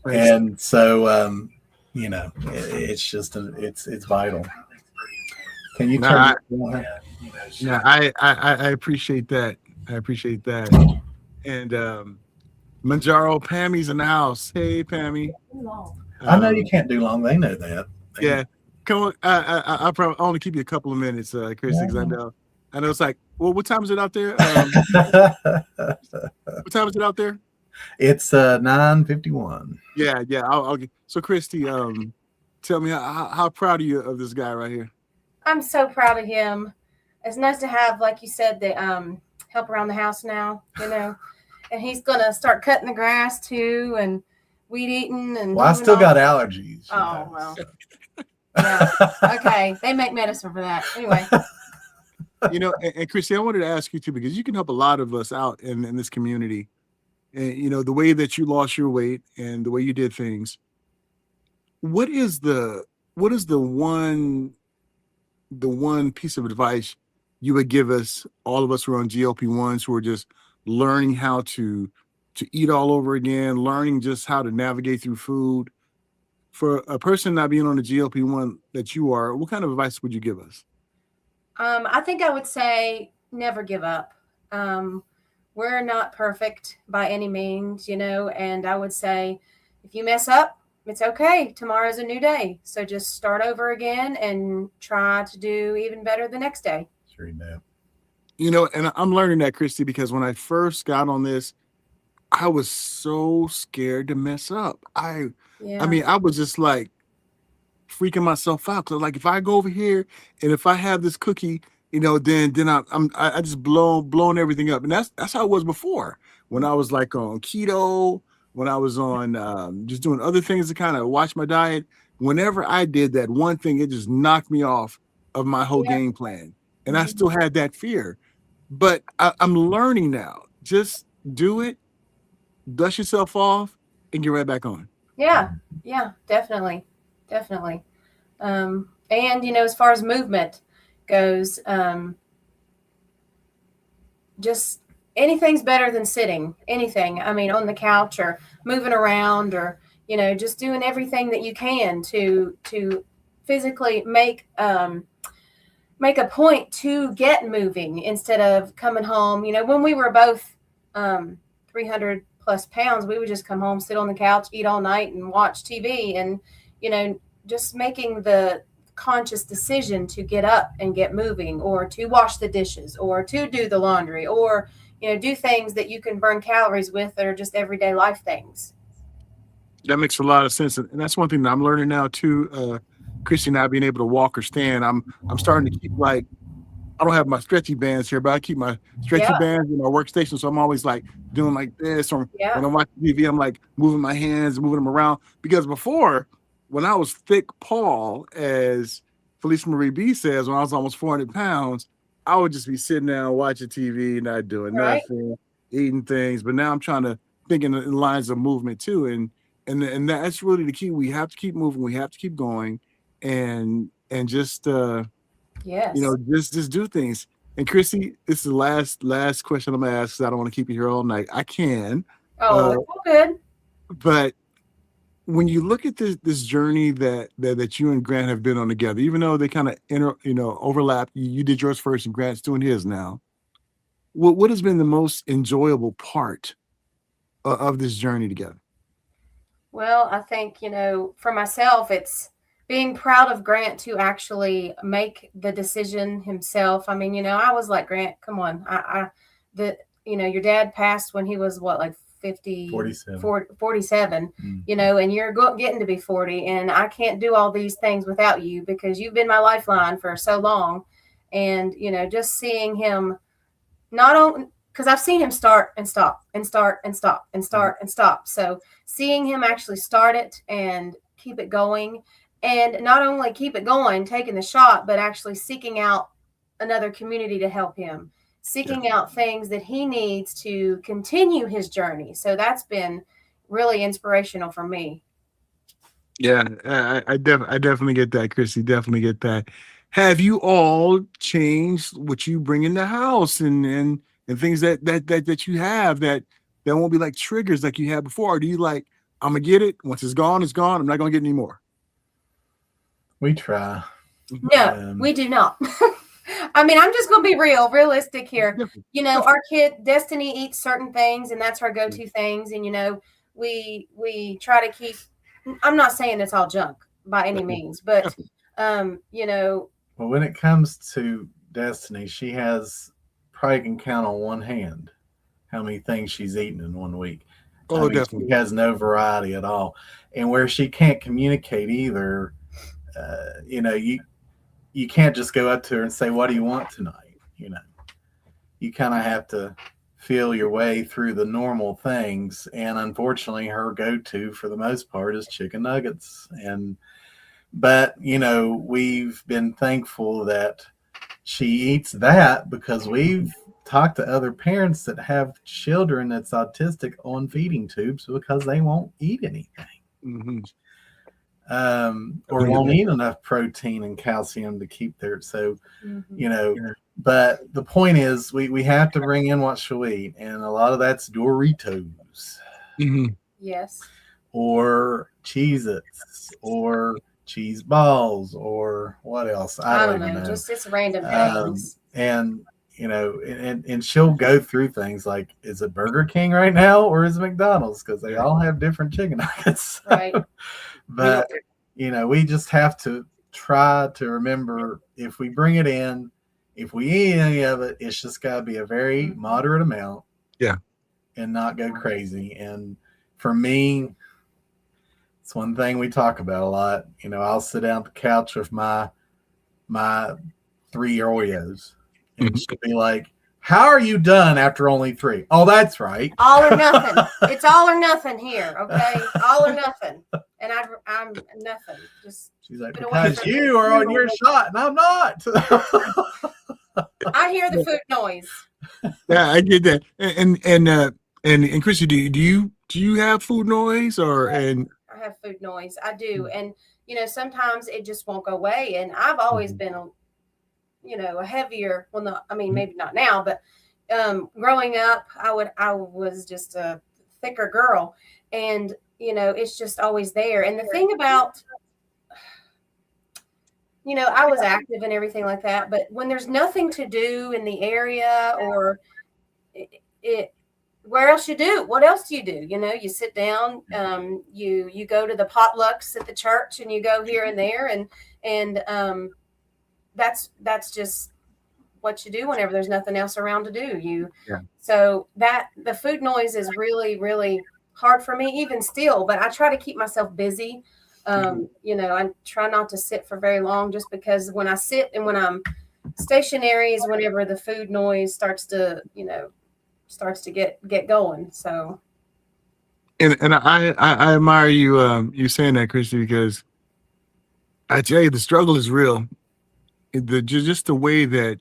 Thanks. And so, you know, it's just it's vital. Can you turn? Yeah, I appreciate that. I appreciate that. And Mounjaro, Pammy's in the house. Hey, Pammy. I know you can't do long. They know that. Yeah, come on. I'll probably only keep you a couple of minutes, Chris, because I know it's like, well, what time is it out there? What time is it out there? It's 9:51. Yeah. I'll get. So, Christy, tell me how proud are you of this guy right here? I'm so proud of him. It's nice to have, like you said, the help around the house now, you know. And he's gonna start cutting the grass too, and weed eating. And well, I still got allergies. Oh well. Yeah. Okay, they make medicine for that. Anyway. You know, and Christy, I wanted to ask you too, because you can help a lot of us out in this community. And you know, the way that you lost your weight and the way you did things. What is the one piece of advice you would give us, all of us who are on GLP-1s, who are just learning how to eat all over again, learning just how to navigate through food? For a person not being on the GLP-1 that you are, what kind of advice would you give us? I think I would say never give up. We're not perfect by any means, you know, and I would say if you mess up, it's okay. Tomorrow's a new day. So just start over again and try to do even better the next day. Sure you know. You know, and I'm learning that, Christy, because when I first got on this, I was so scared to mess up. I mean, I was just like freaking myself out. Cause like if I go over here and if I have this cookie, you know, then I just blown everything up. And that's how it was before, when I was like on keto, when I was on just doing other things to kind of watch my diet. Whenever I did that one thing, it just knocked me off of my whole game plan. And I still had that fear. But I'm learning now. Just do it, dust yourself off, and get right back on. Yeah, definitely. And, you know, as far as movement goes, just anything's better than sitting. Anything. I mean, on the couch or moving around, or, you know, just doing everything that you can to physically make a point to get moving instead of coming home. You know, when we were both 300 plus pounds, we would just come home, sit on the couch, eat all night, and watch TV. And, you know, just making the conscious decision to get up and get moving, or to wash the dishes, or to do the laundry, or, you know, do things that you can burn calories with that are just everyday life things. That makes a lot of sense. And that's one thing that I'm learning now too, Christy, not being able to walk or stand. I'm starting to keep, like, I don't have my stretchy bands here, but I keep my stretchy bands in my workstation. So I'm always like doing like this, or when I'm watching TV, I'm like moving my hands, moving them around. Because before, when I was thick Paul, as Felicia Marie B says, when I was almost 400 pounds, I would just be sitting down watching TV, not doing nothing, eating things. But now I'm trying to think in lines of movement too. And that's really the key. We have to keep moving. We have to keep going, and just you know, just do things. And Chrissy, this is the last question I'm gonna ask, because I don't want to keep you here all night. I can. Oh, it's all good. But when you look at this journey that you and Grant have been on together, even though they kind of overlap, you did yours first and Grant's doing his now. What has been the most enjoyable part of this journey together? Well, I think, you know, for myself, it's being proud of Grant to actually make the decision himself. I mean, you know, I was like, Grant, come on. You know, your dad passed when he was what, like 47, you know, and you're getting to be 40, and I can't do all these things without you, because you've been my lifeline for so long. And, you know, just seeing him, not only because I've seen him start and stop and start and stop and start and stop. So seeing him actually start it and keep it going, and not only keep it going, taking the shot, but actually seeking out another community to help him, seeking out things that he needs to continue his journey. So that's been really inspirational for me. Yeah, I definitely get that, Chrissy. Definitely get that. Have you all changed what you bring in the house and and things that you have that won't be like triggers like you had before? Or do you like, I'm gonna get it once it's gone, I'm not gonna get any more? We try. No, we do not. I mean, I'm just going to be realistic here. You know, our kid Destiny eats certain things, and that's her go-to things. And you know, we try to keep. I'm not saying it's all junk by any means, but you know. Well, when it comes to Destiny, she probably can count on one hand how many things she's eaten in 1 week. Oh, definitely. She has no variety at all, and where she can't communicate either. You know, you can't just go up to her and say, what do you want tonight? You know, you kind of have to feel your way through the normal things. And unfortunately, her go-to for the most part is chicken nuggets. But, you know, we've been thankful that she eats that because we've talked to other parents that have children that's autistic on feeding tubes because they won't eat anything. Mm-hmm. Or won't eat enough protein and calcium to keep their, so, you know, but the point is we have to bring in what she'll eat. And a lot of that's Doritos. Mm-hmm. Yes. Or Cheez-Its or cheese balls or what else? I don't even know. Just random things. And, you know, and she'll go through things like, is it Burger King right now or is it McDonald's? Because they all have different chicken nuggets. Right. But, you know, we just have to try to remember if we bring it in, if we eat any of it, it's just got to be a very moderate amount. Yeah. And not go crazy. And for me, it's one thing we talk about a lot. You know, I'll sit down at the couch with my 3 Oreos and she'll be like, how are you done after only 3? Oh, that's right. All or nothing. It's all or nothing here. Okay. All or nothing. And I'm nothing. Just she's like, because you are on your shot and I'm not. I hear the food noise. Yeah, I get that. And Chrissy, do you have food noise I have food noise. I do. And you know, sometimes it just won't go away. And I've always been a heavier, maybe not now, but growing up, I was just a thicker girl, and you know, it's just always there. And the thing about, you know, I was active and everything like that, but when there's nothing to do in the area or where else you do? What else do you do? You know, you sit down, you go to the potlucks at the church and you go here and there and that's just what you do whenever there's nothing else around to do. So that the food noise is really, really hard for me even still, but I try to keep myself busy. You know, I try not to sit for very long just because when I sit and when I'm stationary is whenever the food noise starts to get going. So and I admire you saying that, Christy, because I tell you the struggle is real. Just the way that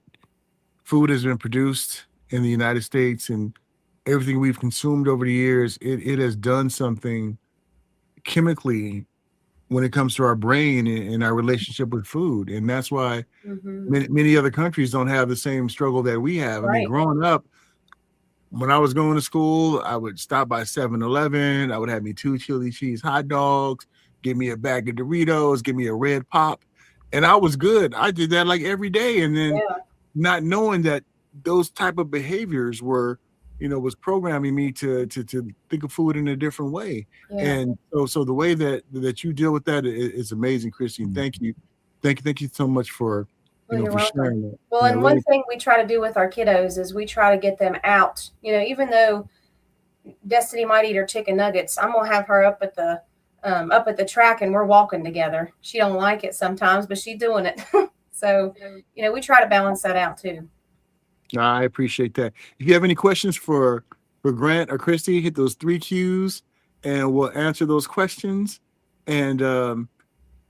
food has been produced in the United States and everything we've consumed over the years, it has done something chemically when it comes to our brain and our relationship with food. And that's why many other countries don't have the same struggle that we have. Right. I mean, growing up, when I was going to school, I would stop by 7-Eleven. I would have me 2 chili cheese hot dogs, give me a bag of Doritos, give me a red pop. And I was good. I did that like every day. And then not knowing that those type of behaviors was programming me to think of food in a different way. Yeah. And so the way that you deal with that is amazing, Christine. Thank you. Thank you so much for sharing that. Well, and one thing we try to do with our kiddos is we try to get them out. You know, even though Destiny might eat her chicken nuggets, I'm gonna have her up at the track and we're walking together. She don't like it sometimes, but she's doing it. So, you know, we try to balance that out too. I appreciate that. If you have any questions for Grant or Christy, hit those 3 Qs and we'll answer those questions. And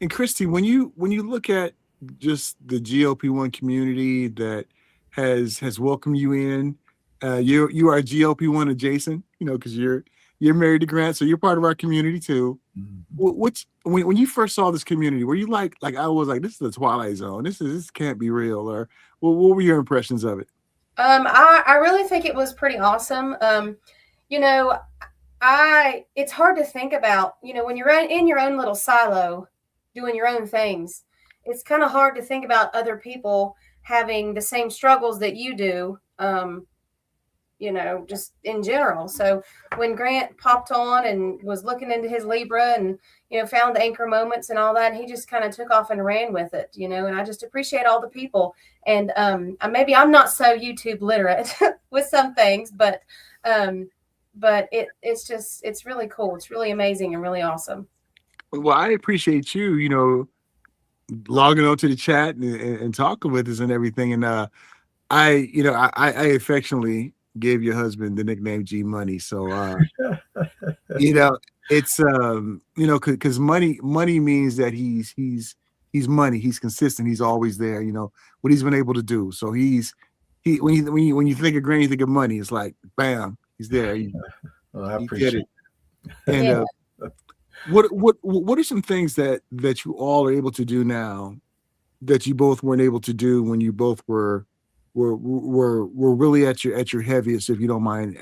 Christy, when you look at just the GLP-1 community that has welcomed you in, you are GLP-1 adjacent, you know, because you're married to Grant, so you're part of our community too. When you first saw this community, were you like I was like, this is the Twilight Zone, this can't be real, or what were your impressions of it? I really think it was pretty awesome. You know, it's hard to think about, when you're in your own little silo doing your own things, it's kind of hard to think about other people having the same struggles that you do, just in general. So when Grant popped on and was looking into his Libra and, found the anchor moments and all that, he just kind of took off and ran with it, and I just appreciate all the people. And maybe I'm not so YouTube literate with some things, but it's really cool. It's really amazing and really awesome. Well, I appreciate you, logging on to the chat and talking with us and everything. And I affectionately gave your husband the nickname G Money. So it's because money means that he's money. He's consistent. He's always there. What he's been able to do. So when you think of Grant, you think of money. It's like bam, he's there. Well, I appreciate it. And what are some things that you all are able to do now that you both weren't able to do when you both were really at your heaviest, if you don't mind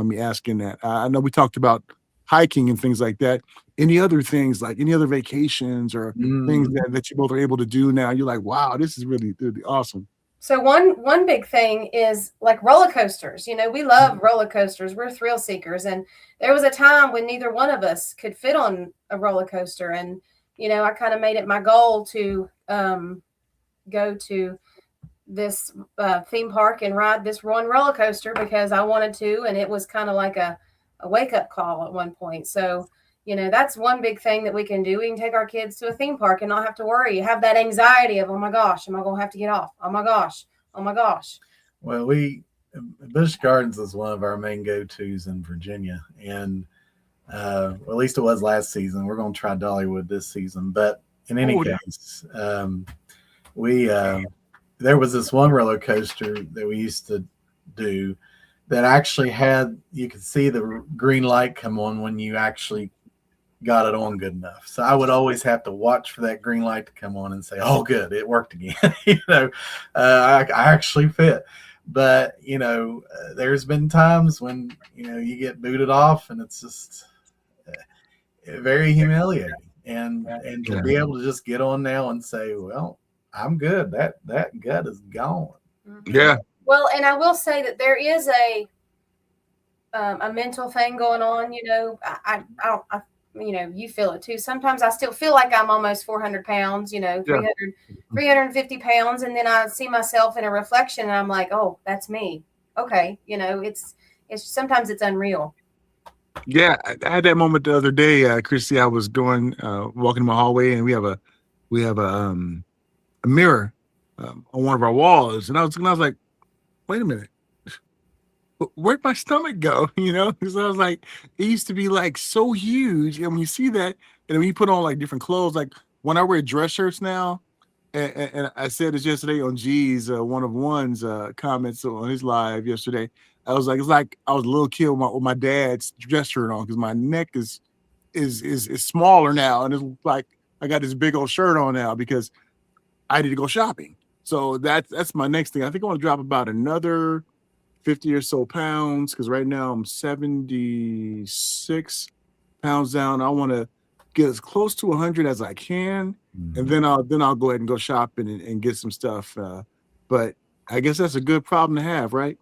me asking that? I know we talked about hiking and things like that. Any other things, like any other vacations or things that you both are able to do now? You're like, wow, this is really awesome. So one big thing is like roller coasters. We love roller coasters. We're thrill seekers. And there was a time when neither one of us could fit on a roller coaster. And, I kind of made it my goal to go to this theme park and ride this one roller coaster because I wanted to. And it was kind of like a wake-up call at one point. So, that's one big thing that we can do. We can take our kids to a theme park and not have to worry, have that anxiety of, oh my gosh, am I going to have to get off? Oh my gosh. Well, Busch Gardens is one of our main go-tos in Virginia. And well, at least it was last season. We're going to try Dollywood this season. But in any case, there was this one roller coaster that we used to do that actually you could see the green light come on when you actually got it on good enough. So I would always have to watch for that green light to come on and say, oh, good, it worked again. I actually fit. But, there's been times when, you get booted off and it's just very humiliating. And to be able to just get on now and say, well, I'm good. That gut is gone. Yeah. Well, and I will say that there is a mental thing going on. I you feel it too. Sometimes I still feel like I'm almost 400 pounds, 350 pounds. And then I see myself in a reflection and I'm like, oh, that's me. Okay. It's sometimes it's unreal. Yeah. I had that moment the other day, Christy. I was walking in my hallway and we have a mirror on one of our walls. And I was like, wait a minute. Where'd my stomach go? Because I was like, it used to be like so huge. And when you see that, and when you put on like different clothes, like when I wear dress shirts now, and I said this yesterday on G's one of one's comments on his live yesterday. I was like, it's like I was a little kid with my dad's dress shirt on because my neck is smaller now, and it's like I got this big old shirt on now because I need to go shopping. So that's my next thing. I think I want to drop about another 50 or so pounds because right now I'm 76 pounds down. I want to get as close to 100 as I can, and then I'll go ahead and go shopping and get some stuff. But I guess that's a good problem to have, right?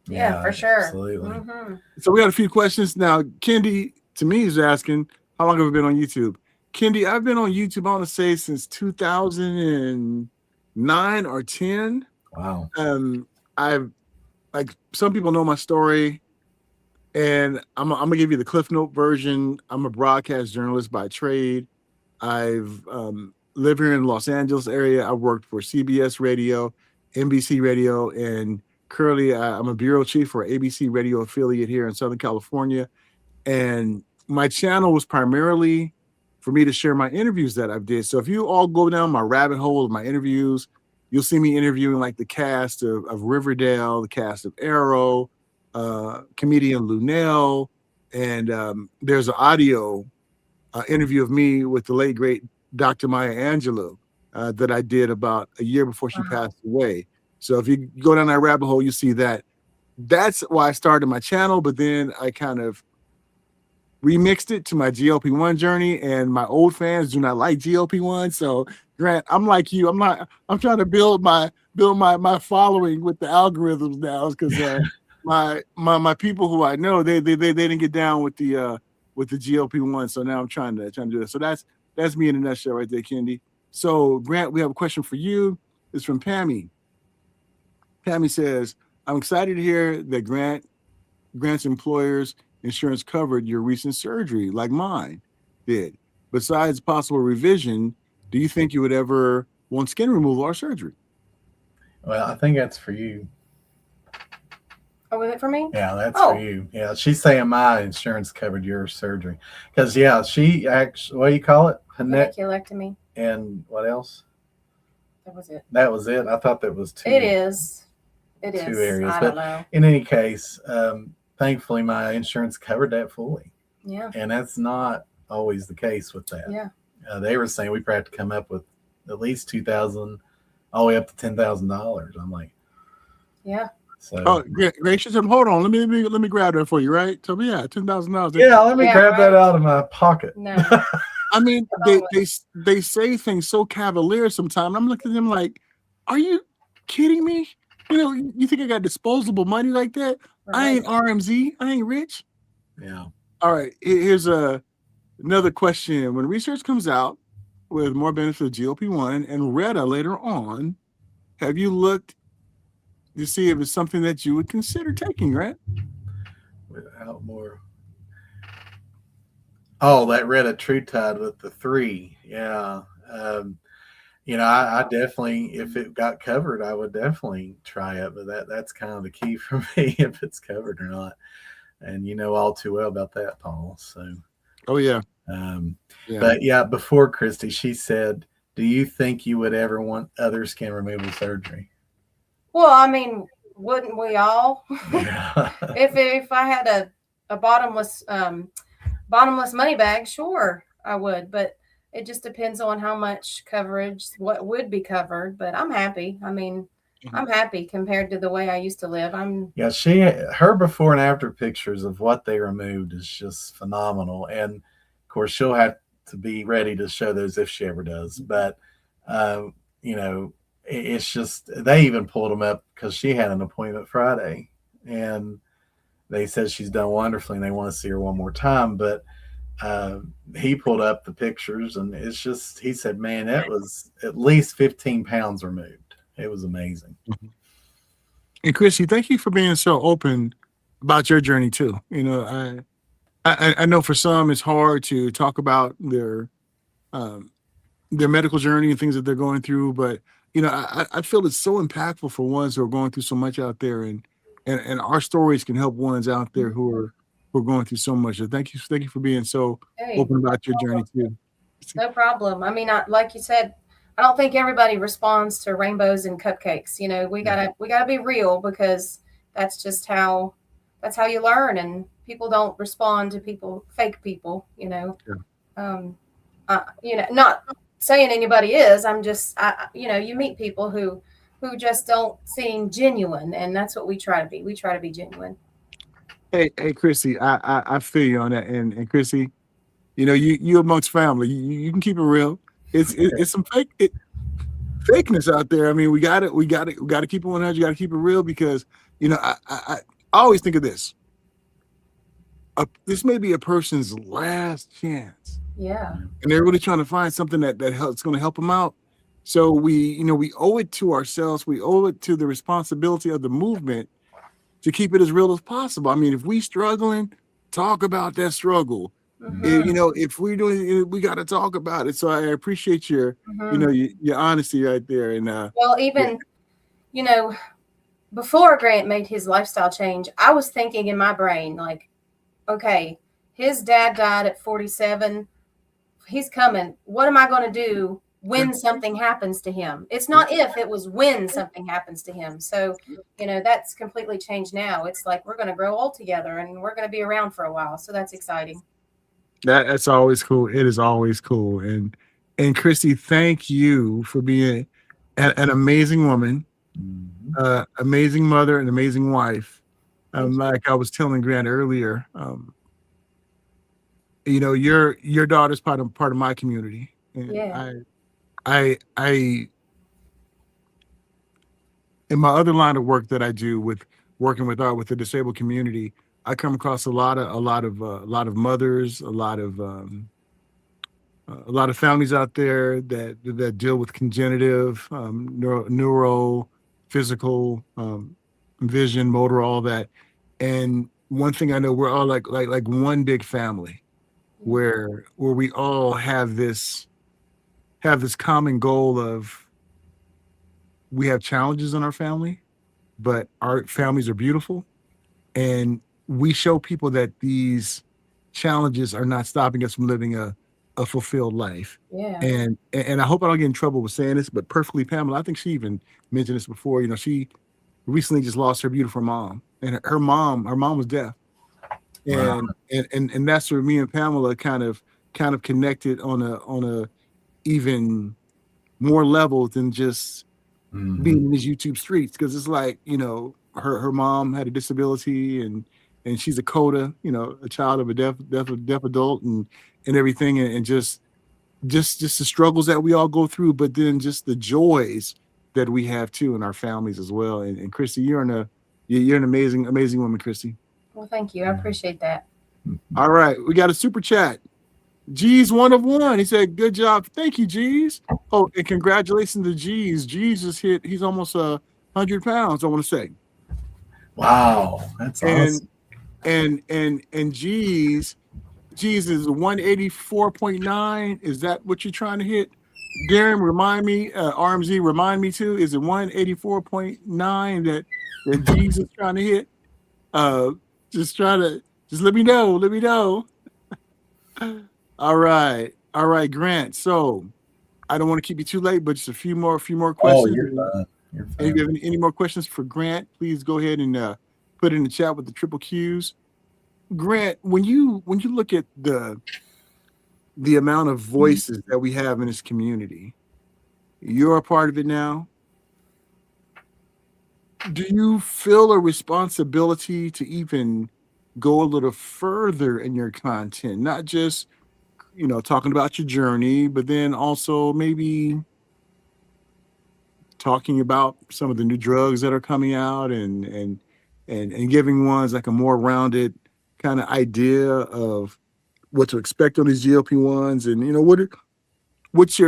Yeah, for sure. Absolutely. Mm-hmm. So we got a few questions now. Kendi, to me, is asking, how long have we been on YouTube? Kendi, I've been on YouTube, I want to say, since 2009 or 10. Wow. I've, like, some people know my story, and I'm gonna give you the Cliff Note version. I'm a broadcast journalist by trade. I've lived here in the Los Angeles area. I've worked for CBS Radio, NBC Radio, and currently I'm a bureau chief for ABC Radio affiliate here in Southern California. And my channel was primarily for me to share my interviews that I've did. So if you all go down my rabbit hole of my interviews, you'll see me interviewing like the cast of Riverdale, the cast of Arrow, comedian Lunel, and there's an audio interview of me with the late, great Dr. Maya Angelou that I did about a year before she passed away. So if you go down that rabbit hole, you see that. That's why I started my channel, but then I kind of remixed it to my GLP-1 journey, and my old fans do not like GLP-1. So Grant, I'm like you. I'm trying to build my following with the algorithms now, because my people who I know, they didn't get down with the GLP-1. So now I'm trying to do it. So that's me in a nutshell right there, Kendi. So Grant, we have a question for you. It's from Pammy. Pammy says, I'm excited to hear that Grant's employer's insurance covered your recent surgery like mine did. Besides possible revision, do you think you would ever want skin removal or surgery? Well, I think that's for you. Oh, was it for me? Yeah, that's for you. Yeah, she's saying my insurance covered your surgery. Because, yeah, she actually, what do you call it? Paniculectomy. And what else? That was it. That was it? I thought that was two. It is. It is. Two areas. I don't know. In any case, thankfully, my insurance covered that fully. Yeah. And that's not always the case with that. Yeah. They were saying we probably have to come up with at least $2,000 all the way up to $10,000. I'm like, yeah. So gracious, hold on. Let me grab that for you, right? So yeah, $10,000. Yeah, let me grab that out of my pocket. No. I mean, they say things so cavalier sometimes. I'm looking at them like, are you kidding me? You know, you think I got disposable money like that? Right. I ain't RMZ. I ain't rich. Yeah. All right. Here's another question. When research comes out with more benefits of GLP-1 and Retta later on, have you looked to see if it's something that you would consider taking, right? Without more. Oh, that Retta True-Tide with the 3. Yeah. You know, I definitely, if it got covered, I would definitely try it. But that's kind of the key for me, if it's covered or not. And you know all too well about that, Paul. So. Oh yeah. Yeah. But yeah, before Christy, she said, "Do you think you would ever want other skin removal surgery?" Well, I mean, wouldn't we all? Yeah. if I had a bottomless money bag, sure, I would. But it just depends on how much coverage, what would be covered. But I'm happy. I mean, I'm happy compared to the way I used to live. Her before and after pictures of what they removed is just phenomenal. And of course, she'll have to be ready to show those if she ever does. But you know, it's just, they even pulled them up because she had an appointment Friday, and they said she's done wonderfully and they want to see her one more time. But he pulled up the pictures, and it's just, he said, man, that was at least 15 pounds removed. It was amazing. And Chrissy, thank you for being so open about your journey too. You know, I know for some it's hard to talk about their medical journey and things that they're going through, but you know, I feel it's so impactful for ones who are going through so much out there, and our stories can help ones out there who are going through so much. So thank you for being so open about your journey too. No problem. I mean, like you said, I don't think everybody responds to rainbows and cupcakes. You know, we gotta be real, because that's just how you learn, and people don't respond to fake people, you know. Yeah. You know, not saying anybody is, I'm just, you know, you meet people who just don't seem genuine, and that's what we try to be. We try to be genuine. Hey, Chrissy, I feel you on that. And Chrissy, you know, you amongst family, you can keep it real. It's some fakeness out there. I mean, we got to keep it 100. You got to keep it real, because, you know, I always think of this. This may be a person's last chance. Yeah. And they're really trying to find something that's going to help them out. So we owe it to ourselves. We owe it to the responsibility of the movement to keep it as real as possible. I mean, if we struggling, talk about that struggle. Mm-hmm. You know, if we're doing it, we got to talk about it. So I appreciate your, you know, your honesty right there. And well, even, you know, before Grant made his lifestyle change, I was thinking in my brain, like, okay, his dad died at 47. He's coming. What am I going to do when something happens to him? It's not if, it was when something happens to him. So, you know, that's completely changed now. It's like, we're going to grow old together, and we're going to be around for a while. So that's exciting. That's always cool. It is always cool. And Christy, thank you for being an amazing woman. Amazing mother and amazing wife. Thank you. Like I was telling Grant earlier, you know, your daughter's part of my community, and Yeah. I in my other line of work that I do with working with the disabled community, I come across a lot of mothers, a lot of families out there that deal with congenitive, neuro, physical, vision, motor, all that. And one thing I know, we're all like one big family, where we all have this common goal of, we have challenges in our family, but our families are beautiful, and we show people that these challenges are not stopping us from living a fulfilled life. Yeah. And I hope I don't get in trouble with saying this, but Perfectly Pamela, I think she even mentioned this before. You know, she recently just lost her beautiful mom, and her mom was deaf, Wow. and that's where me and Pamela kind of connected on a even more level than just being in these YouTube streets, because it's like, you know, her mom had a disability, and she's a coda, you know, a child of a deaf adult, and everything, and just the struggles that we all go through, but then just the joys that we have too in our families as well. And Christy, you're an amazing woman, Christy. Well, thank you. I appreciate that. All right, we got a super chat. G's one of one. He said, "Good job, thank you, G's." Oh, and congratulations to G's. G's just hit. He's almost 100 pounds. I want to say. Wow, that's awesome. And G's is 184.9. Is that what you're trying to hit? Darren, remind me. RMZ, remind me too. Is it 184.9 that G's is trying to hit? Just let me know. Let me know. All right, Grant. So I don't want to keep you too late, but just a few more questions. Oh, you're fine. You're fine. If you have any more questions for Grant, please go ahead and put it in the chat with the triple Qs. Grant, when you look at the amount of voices that we have in this community, you're a part of it now. Do you feel a responsibility to even go a little further in your content, not just, you know, talking about your journey, but then also maybe talking about some of the new drugs that are coming out, and giving ones like a more rounded kind of idea of what to expect on these GLP-1s, and, you know, what's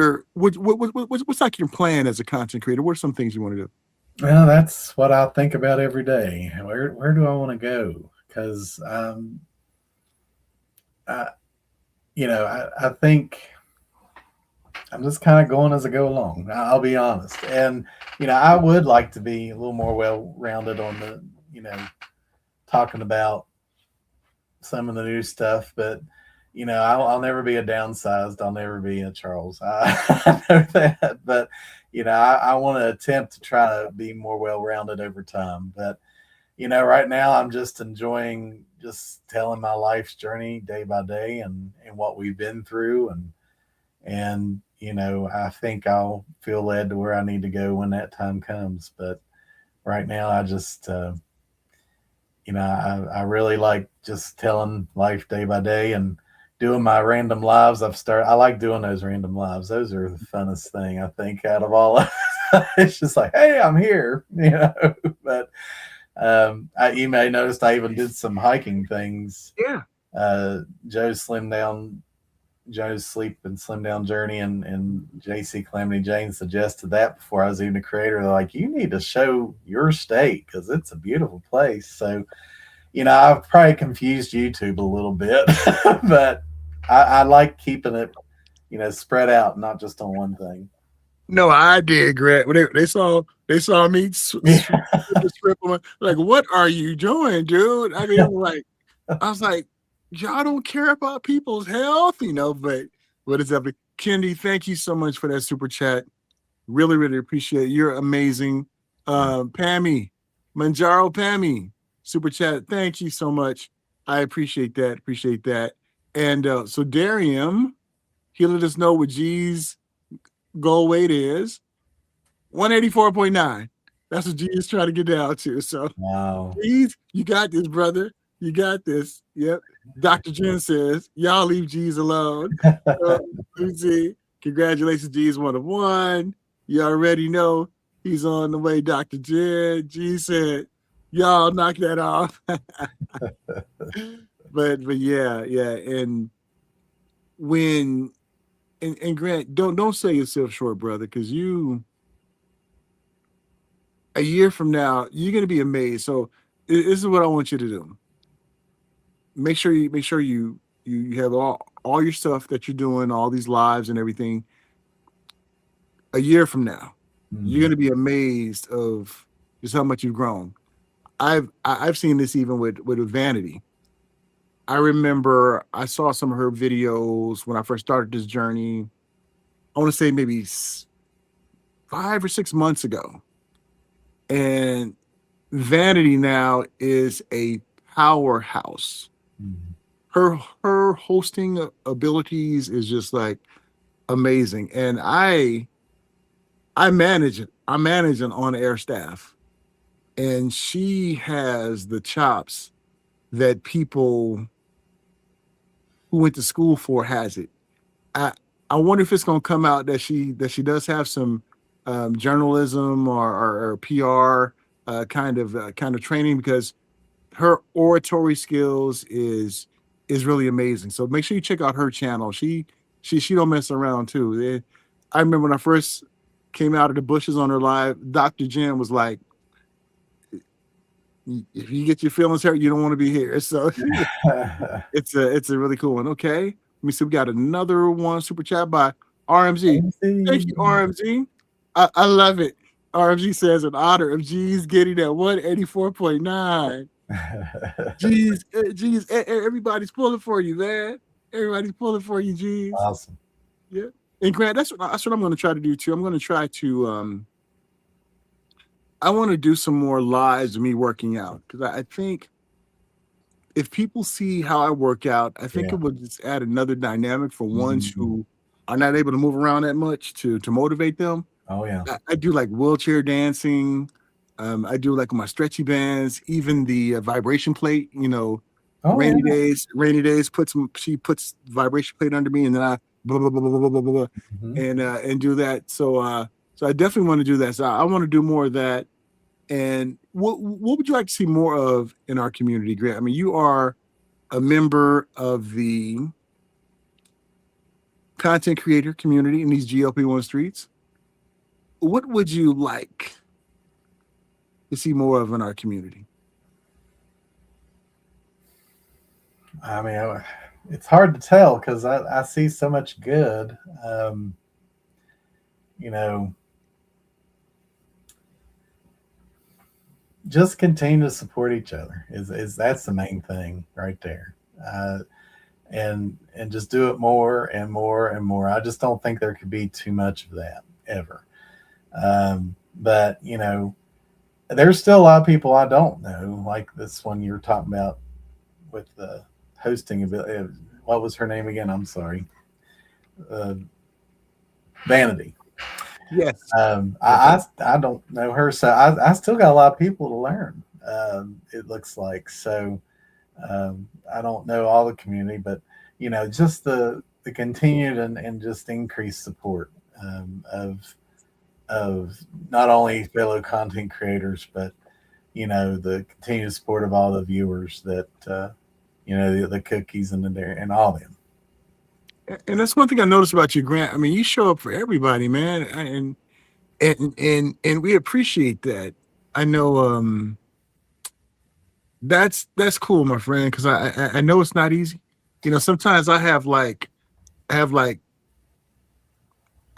like your plan as a content creator? What are some things you want to do? Well, that's what I think about every day. Where do I want to go? Because I think I'm just kind of going as I go along. I'll be honest, and I would like to be a little more well-rounded on the talking about some of the new stuff, but I'll never be a downsized. I'll never be a Charles. I know that, but I want to attempt to try to be more well-rounded over time. But right now I'm just enjoying just telling my life's journey day by day, and what we've been through, and I think I'll feel led to where I need to go when that time comes. But right now I just I really like just telling life day by day and doing my random lives. I like doing those random lives. Those are the funnest thing, I think, out of all of it. It's just like, hey, I'm here, but you may notice I even did some hiking things. Yeah. Joe's Sleep and Slim Down Journey and JC Calamity Jane suggested that before I was even a creator. They're like, you need to show your state because it's a beautiful place. So, I've probably confused YouTube a little bit, but I like keeping it, spread out, not just on one thing. No, I did, Grant. When they saw me like, what are you doing, dude? I mean, I was like, y'all don't care about people's health, but what is that? Kendi, thank you so much for that super chat. Really, really appreciate it. You're amazing. Pammy, Mounjaro Pammy, super chat. Thank you so much. I appreciate that. And so Darium, he let us know what G's goal weight is. 184.9. That's what G is trying to get down to. So, Wow. G's, you got this, brother. You got this. Yep. Dr. Jen says, y'all leave G's alone. Let me see. Congratulations, G's 1 of 1. You already know he's on the way, Dr. Jen. G said, y'all knock that off. but yeah. And when and Grant, don't sell yourself short, brother, because a year from now, you're gonna be amazed. So this is what I want you to do. Make sure you have all your stuff that you're doing, all these lives and everything. A year from now, you're gonna be amazed of just how much you've grown. I've seen this even with Vanity. I remember I saw some of her videos when I first started this journey. I want to say maybe 5 or 6 months ago. And Vanity now is a powerhouse. Her hosting abilities is just like amazing. And I manage it. I manage an on-air staff. And she has the chops that people who went to school for has it. I wonder if it's going to come out that she does have some journalism or PR kind of training, because her oratory skills is really amazing. So make sure you check out her channel. She don't mess around too. I remember when I first came out of the bushes on her live, Dr. Jen was like, if you get your feelings hurt, you don't want to be here. So it's a really cool one. Okay. Let me see. We got another one super chat by RMZ. Thank you, RMZ. I love it. RMZ says, in honor of G's getting that 184.9. G's, everybody's pulling for you, man. Everybody's pulling for you, G's. Awesome. Yeah. And Grant, that's what I'm going to try to do too. I'm going to try to I want to do some more lives of me working out, because I think if people see how I work out, I think it would just add another dynamic for ones who are not able to move around that much to motivate them. Oh yeah. I do like wheelchair dancing. I do like my stretchy bands, even the vibration plate. Rainy days she puts vibration plate under me, and then I blah blah blah blah blah blah blah, and do that. So I definitely want to do that. So I want to do more of that. And what would you like to see more of in our community, Grant? I mean, you are a member of the content creator community in these GLP-1 streets. What would you like to see more of in our community? I mean, it's hard to tell because I see so much good. Just continue to support each other is that's the main thing right there. And just do it more and more and more. I just don't think there could be too much of that ever. But there's still a lot of people I don't know, like this one you're talking about with the hosting ability. What was her name again? I'm sorry. Vanity. Yes. I don't know her, so I still got a lot of people to learn. It looks like so. I don't know all the community, but just the continued and just increased support of not only fellow content creators, but the continued support of all the viewers that the cookies and and all of them. And that's one thing I noticed about you, Grant. I mean, you show up for everybody, man, and we appreciate that. I know that's cool, my friend, because I know it's not easy. Sometimes I have like a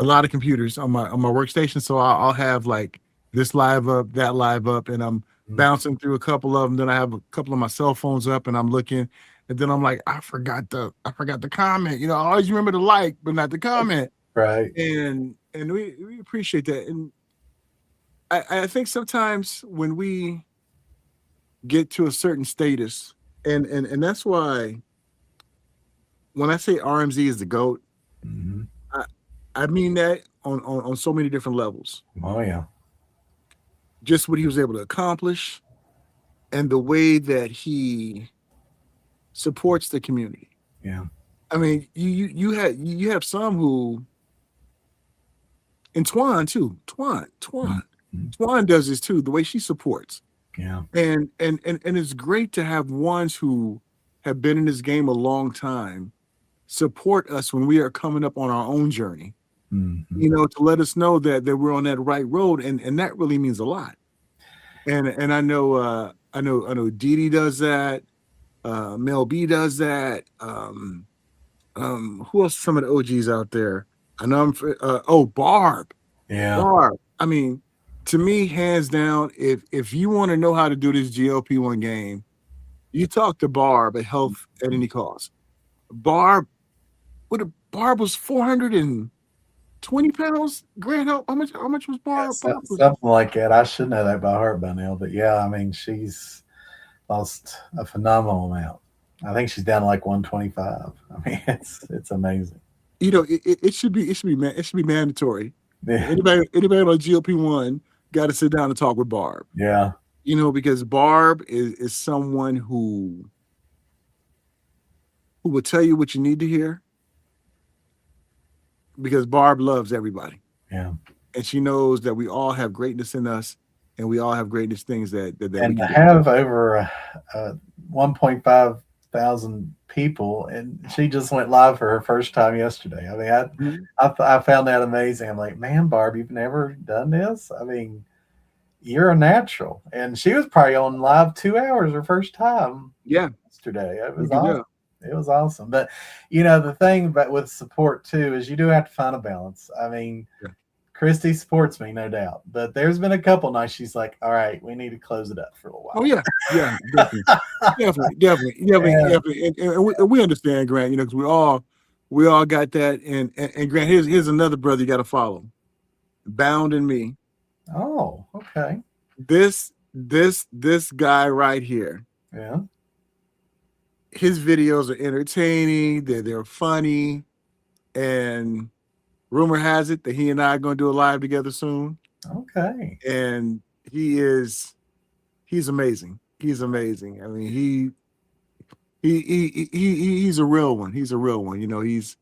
lot of computers on my workstation, so I'll have like this live up, that live up, and I'm bouncing through a couple of them. Then I have a couple of my cell phones up, and I'm looking. And then I'm like, I forgot the comment. I always remember the like, but not the comment. Right. And we appreciate that. And I think sometimes when we get to a certain status, and that's why when I say RMZ is the GOAT, I mean that on so many different levels. Oh yeah. just what he was able to accomplish and the way that he supports the community. Yeah. I mean, you have some who, and Twan too. Twan does this too. The way she supports, Yeah. and it's great to have ones who have been in this game a long time support us when we are coming up on our own journey. Mm-hmm. You know, to let us know that we're on that right road, and that really means a lot. And I know DeeDee does that. Mel B does that. Who else? Some of the OGs out there. I know Barb. Yeah. Barb. I mean, to me, hands down, if you want to know how to do this GLP-1 game, you talk to Barb at Health at Any Cost. Barb was 420 pounds. Grant, how much was Barb? Yeah, something like that. I should know that by heart by now, but yeah, I mean, she's lost a phenomenal amount. I think she's down to like 125. I mean, it's amazing. You know, it should be mandatory. Yeah. Anybody on GLP-1 got to sit down and talk with Barb. Yeah. You know, because Barb is someone who will tell you what you need to hear. Because Barb loves everybody. Yeah. And she knows that we all have greatness in us, and we all have greatness things that and we can have over 1.5 thousand people, and she just went live for her first time yesterday. I mean, I found that amazing. I'm like, man, Barb, you've never done this? I mean, you're a natural. And she was probably on live 2 hours her first time. Yeah. Yesterday. It was awesome. It was awesome. But you know, the thing about with support too is you do have to find a balance. I mean, Christy supports me, no doubt. But there's been a couple nights she's like, all right, we need to close it up for a little while. Oh yeah, definitely. And we understand, Grant, you know, because we all got that. And Grant, here's another brother you got to follow. Bound and Me. Oh, okay. This guy right here. Yeah. His videos are entertaining, they're funny, and rumor has it that he and I are going to do a live together soon. Okay. And he's amazing. He's amazing. I mean, he's a real one. He's a real one. You know, he's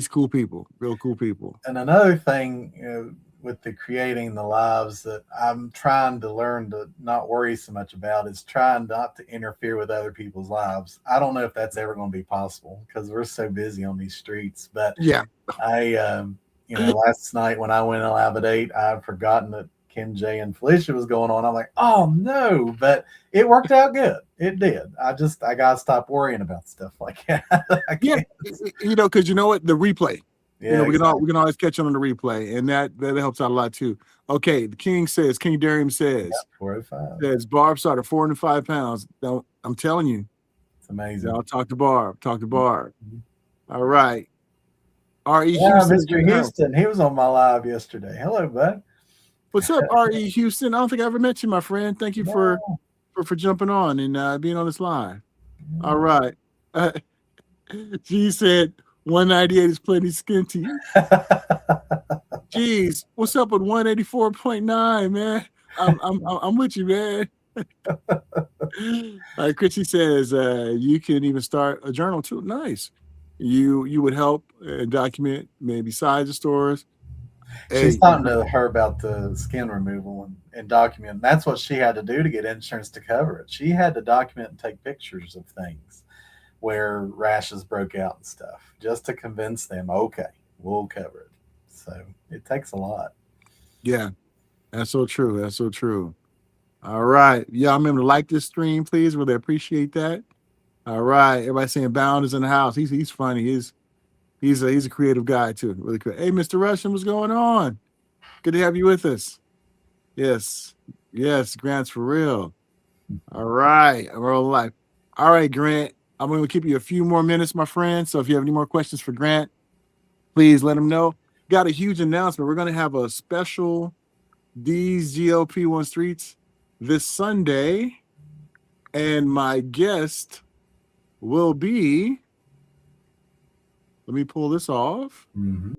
cool people, real cool people. And another thing, you know, with the creating the lives that I'm trying to learn to not worry so much about is trying not to interfere with other people's lives. I don't know if that's ever going to be possible because we're so busy on these streets. But yeah, I, you know, last night when I went live at 8, I'd forgotten that Ken J and Felicia was going on. I'm like, oh no, but it worked out good. It did. I got to stop worrying about stuff like that. Yeah, you know, because you know what? The replay. Yeah, you know, exactly. we can always catch on the replay, and that helps out a lot too. Okay, the King Darium says, 405. Says Barb started 405 pounds. I'm telling you, it's amazing. I'll talk to Barb. Mm-hmm. All right. R.E. Yeah, Houston. Mr. Houston, he was on my live yesterday. Hello, bud. What's up, R.E. Houston? I don't think I ever met you, my friend. Thank you for jumping on and being on this live. All right. G said 198 is plenty skinty. Jeez, what's up with 184.9, man? I'm with you, man. Chrissy says you can even start a journal too. Nice. You would help document maybe size of stores. She's talking to her about the skin removal and document. That's what she had to do to get insurance to cover it. She had to document and take pictures of things where rashes broke out and stuff just to convince them, okay, we'll cover it. So it takes a lot. Yeah, that's so true. That's so true. All right. Y'all remember to like this stream, please. Really appreciate that. All right. Everybody saying Bound is in the house. He's funny. He's a creative guy too. Really cool. Hey, Mr. Russian, what's going on? Good to have you with us. Yes. Grant's for real. All right. We're all live. All right, Grant. I'm going to keep you a few more minutes, my friend. So if you have any more questions for Grant, please let him know. Got a huge announcement. We're going to have a special DEEZ GLP-1 STREETZ this Sunday. And my guest will be, let me pull this off. Mm-hmm.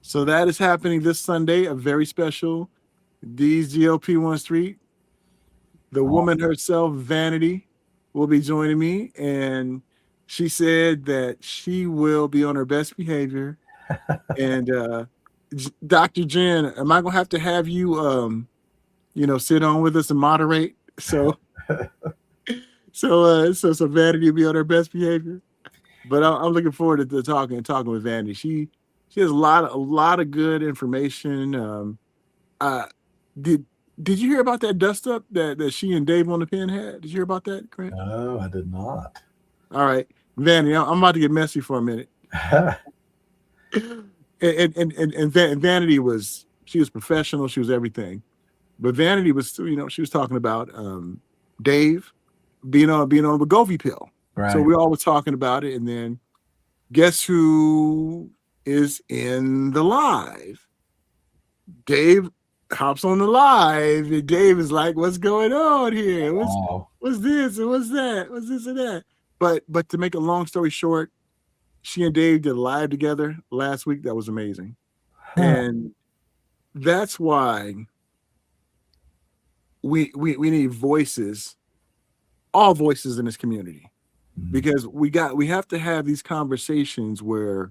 So that is happening this Sunday, a very special DEEZ GLP-1 Street. The woman herself, Vanity, will be joining me, and she said that she will be on her best behavior. And Dr. Jen, am I gonna have you sit on with us and moderate? So Vanity will be on her best behavior. But I'm looking forward to talking with Vanity. She has a lot of good information. Did you hear about that dust up that she and Dave on the Pen had? Did you hear about that, Grant? No, I did not. All right, Vanity, I'm about to get messy for a minute. and Vanity was professional. She was everything. But Vanity was, she was talking about Dave being on a Wegovy pill. Right. So we all were talking about it, and then guess who is in the live? Dave hops on the live, and Dave is like, "What's going on here? What's this and what's that? What's this and that?" But to make a long story short, she and Dave did a live together last week. That was amazing, and that's why we need voices, all voices in this community, because we have to have these conversations where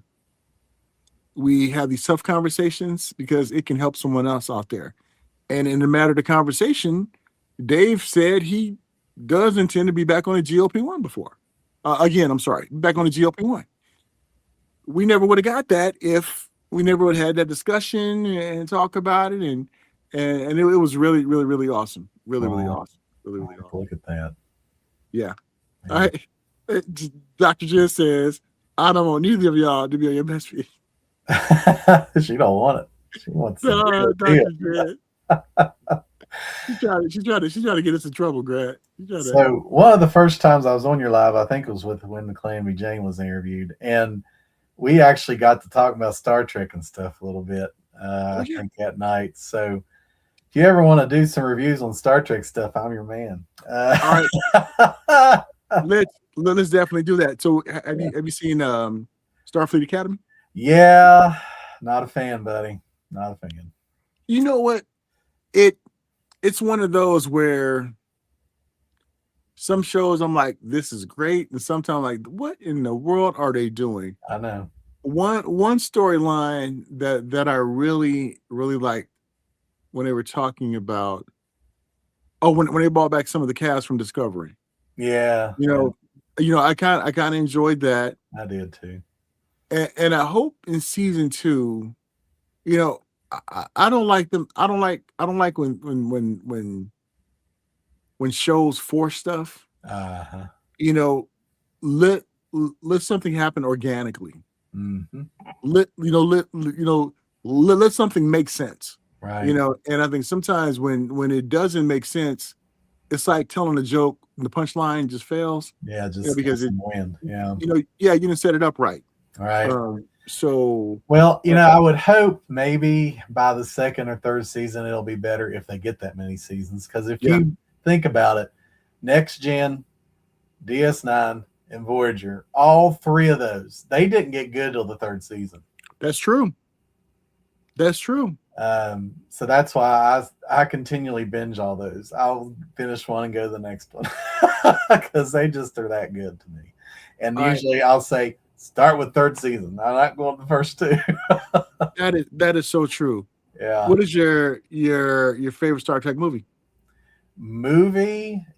we have these tough conversations because it can help someone else out there. And in the matter of the conversation, Dave said he does intend to be back on the GLP-1 back on the GLP-1. We never would have got that if we never would have had that discussion and talk about it. And it was really, really, really awesome. Really, really awesome. Really, really awesome. Look at that. Yeah. All right. Dr. Jen says, I don't want neither of y'all to be on your best feed. She don't want it. She wants Dr. Jen. She's trying to get us in trouble, Grant. So one of the first times I was on your live, I think it was with when McClanby Jane was interviewed, and we actually got to talk about Star Trek and stuff a little bit. I think at night. So if you ever want to do some reviews on Star Trek stuff, I'm your man. All right. Let's definitely do that. So have you seen Starfleet Academy? Yeah, not a fan, buddy. Not a fan. You know what? It's one of those where some shows I'm like, this is great, and sometimes I'm like, what in the world are they doing? I know. One storyline that I really, really liked when they were talking about when they brought back some of the cast from Discovery. Yeah. I kind of enjoyed that. I did too. And I hope in season 2, I don't like them. I don't like when shows force stuff. Let something happen organically. Mm-hmm. Let something make sense. Right. And I think sometimes when it doesn't make sense, it's like telling a joke and the punchline just fails. Yeah, just because it wind. Yeah. You didn't set it up right. Right. Well, I would hope maybe by the second or third season it'll be better if they get that many seasons. Because if you think about it, Next Gen, DS9, and Voyager, all 3 of those, they didn't get good till the 3rd season. That's true. So that's why I continually binge all those. I'll finish one and go to the next one because they just are that good to me. And usually I'll say, start with 3rd season. I'm not going to the first 2. That is so true. Yeah. What is your favorite Star Trek movie?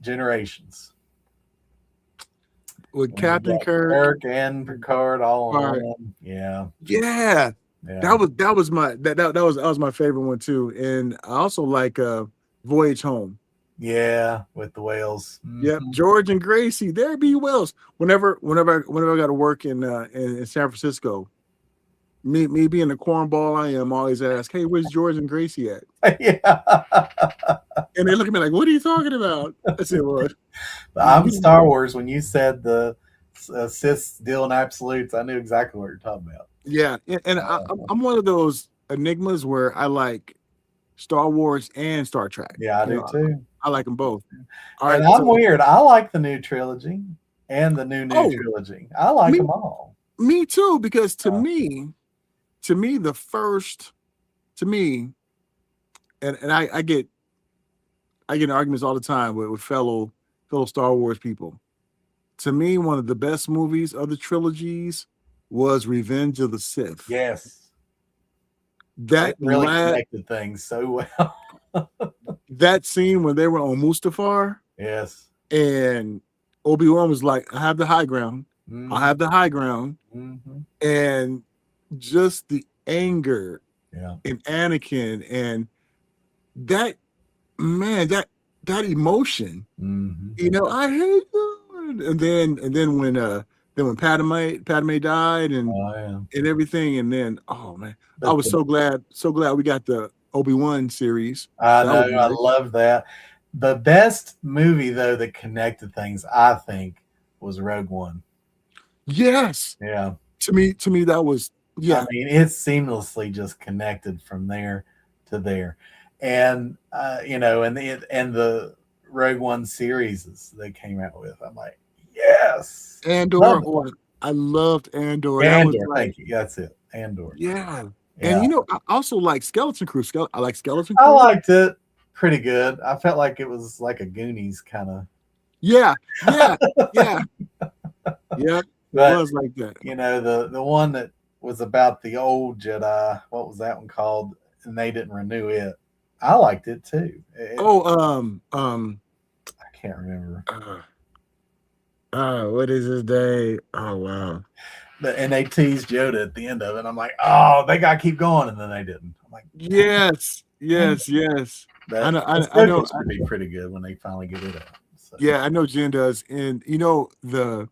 Generations. With Captain Kirk and Picard all on them. Yeah. Yeah. That was my favorite one too. And I also like Voyage Home. Yeah, with the whales. Mm-hmm. Yep, George and Gracie. There be whales. Whenever I got to work in San Francisco, me being the cornball I am, always ask, "Hey, where's George and Gracie at?" Yeah. And they look at me like, "What are you talking about?" I said, "What?" I'm Star Wars. When you said the Sith deal in absolutes, I knew exactly what you're talking about. Yeah, and I'm one of those enigmas where I like Star Wars and Star Trek. Yeah, I do too. I like them both. And I'm weird. I like the new trilogy and the new trilogy. I like them all. Me too, because to to me, the first, to me, and I get in arguments all the time with fellow Star Wars people. To me, one of the best movies of the trilogies was Revenge of the Sith. Yes. That It really last, connected things so well. that scene when they were on Mustafar Yes. and Obi-Wan was like, I have the high ground. Mhm. I have the high ground. Mhm. And just the anger Yeah. in Anakin and that, man, that emotion, Mhm. you know, I hate you. And then when Padme died and Oh, yeah. and everything, and then oh man, I But was so glad we got the Obi-Wan series. I That know, was I nice. love that. The best movie though that connected things, I think, was Rogue One. Yes, Yeah. to me that was I mean, it seamlessly just connected from there to there, and you know, and the Rogue One series they came out with, I'm like, yes, Andor. love it. Oh, I loved Andor. That was Andor, like, thank you. That's it, Andor. yeah. Yeah. And you know, I also like Skeleton Crew. I like Skeleton I Crew. liked it pretty good. I felt like it was like a Goonies kind of. Yeah. Yep. It But was like that. you know, the one that was about the old Jedi, what was that one called? And they didn't renew it. I liked it too. I can't remember. What is his day? Oh wow. And they teased Yoda at the end of it. I'm like, oh, they got to keep going, and then they didn't. I'm like, Yes. But I know. Ahsoka's gonna be pretty good when they finally get it out. So. Yeah, I know Jen does, and you know the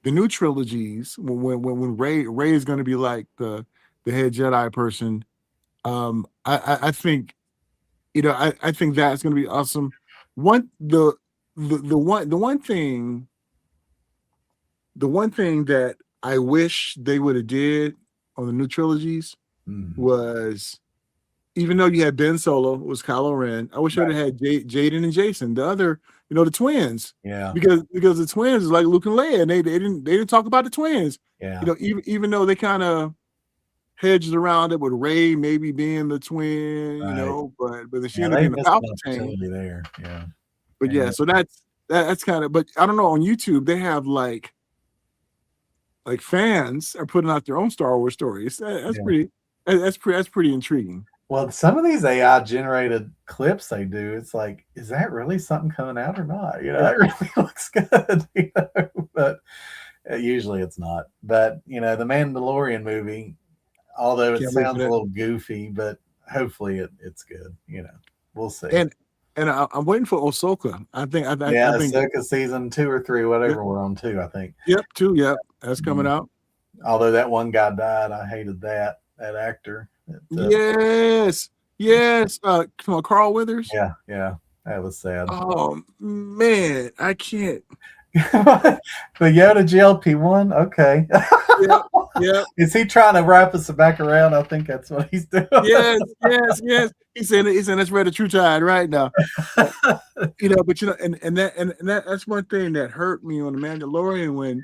new trilogies when Ray is going to be like the head Jedi person. I think, you know, I think that's going to be awesome. The one thing that I wish they would have did on the new trilogies was, even though you had Ben Solo, it was Kylo Ren, I wish I would have had Jaden and Jason, the other, you know, the twins. Yeah. Because the twins is like Luke and Leia, and they didn't talk about the twins. Yeah. You know, even though they kind of hedged around it with Ray maybe being the twin, you know, but she ended up being the Palpatine there. Yeah. But yeah, so that's kind of, but I don't know, on YouTube they have like fans are putting out their own Star Wars stories. That's pretty intriguing. Well, some of these AI generated clips they do, it's like, is that really something coming out or not? You know, that really looks good, you know, but usually it's not. But, you know, the Mandalorian movie, although it sounds a little goofy, but hopefully it's good, you know. We'll see. And I'm waiting for Ahsoka. I think Ahsoka season 2 or 3, whatever we're on 2, I think. Yep, 2, yep. That's coming out. Although that one guy died, I hated that actor. Yes. Come on, Carl Weathers. Yeah, that was sad. Oh man, I can't. The Yoda GLP-1, okay. Yeah. Is he trying to wrap us back around? I think that's what he's doing. Yes. He's saying let's read the true tide right now. You know, but you know, and that's one thing that hurt me on the Mandalorian when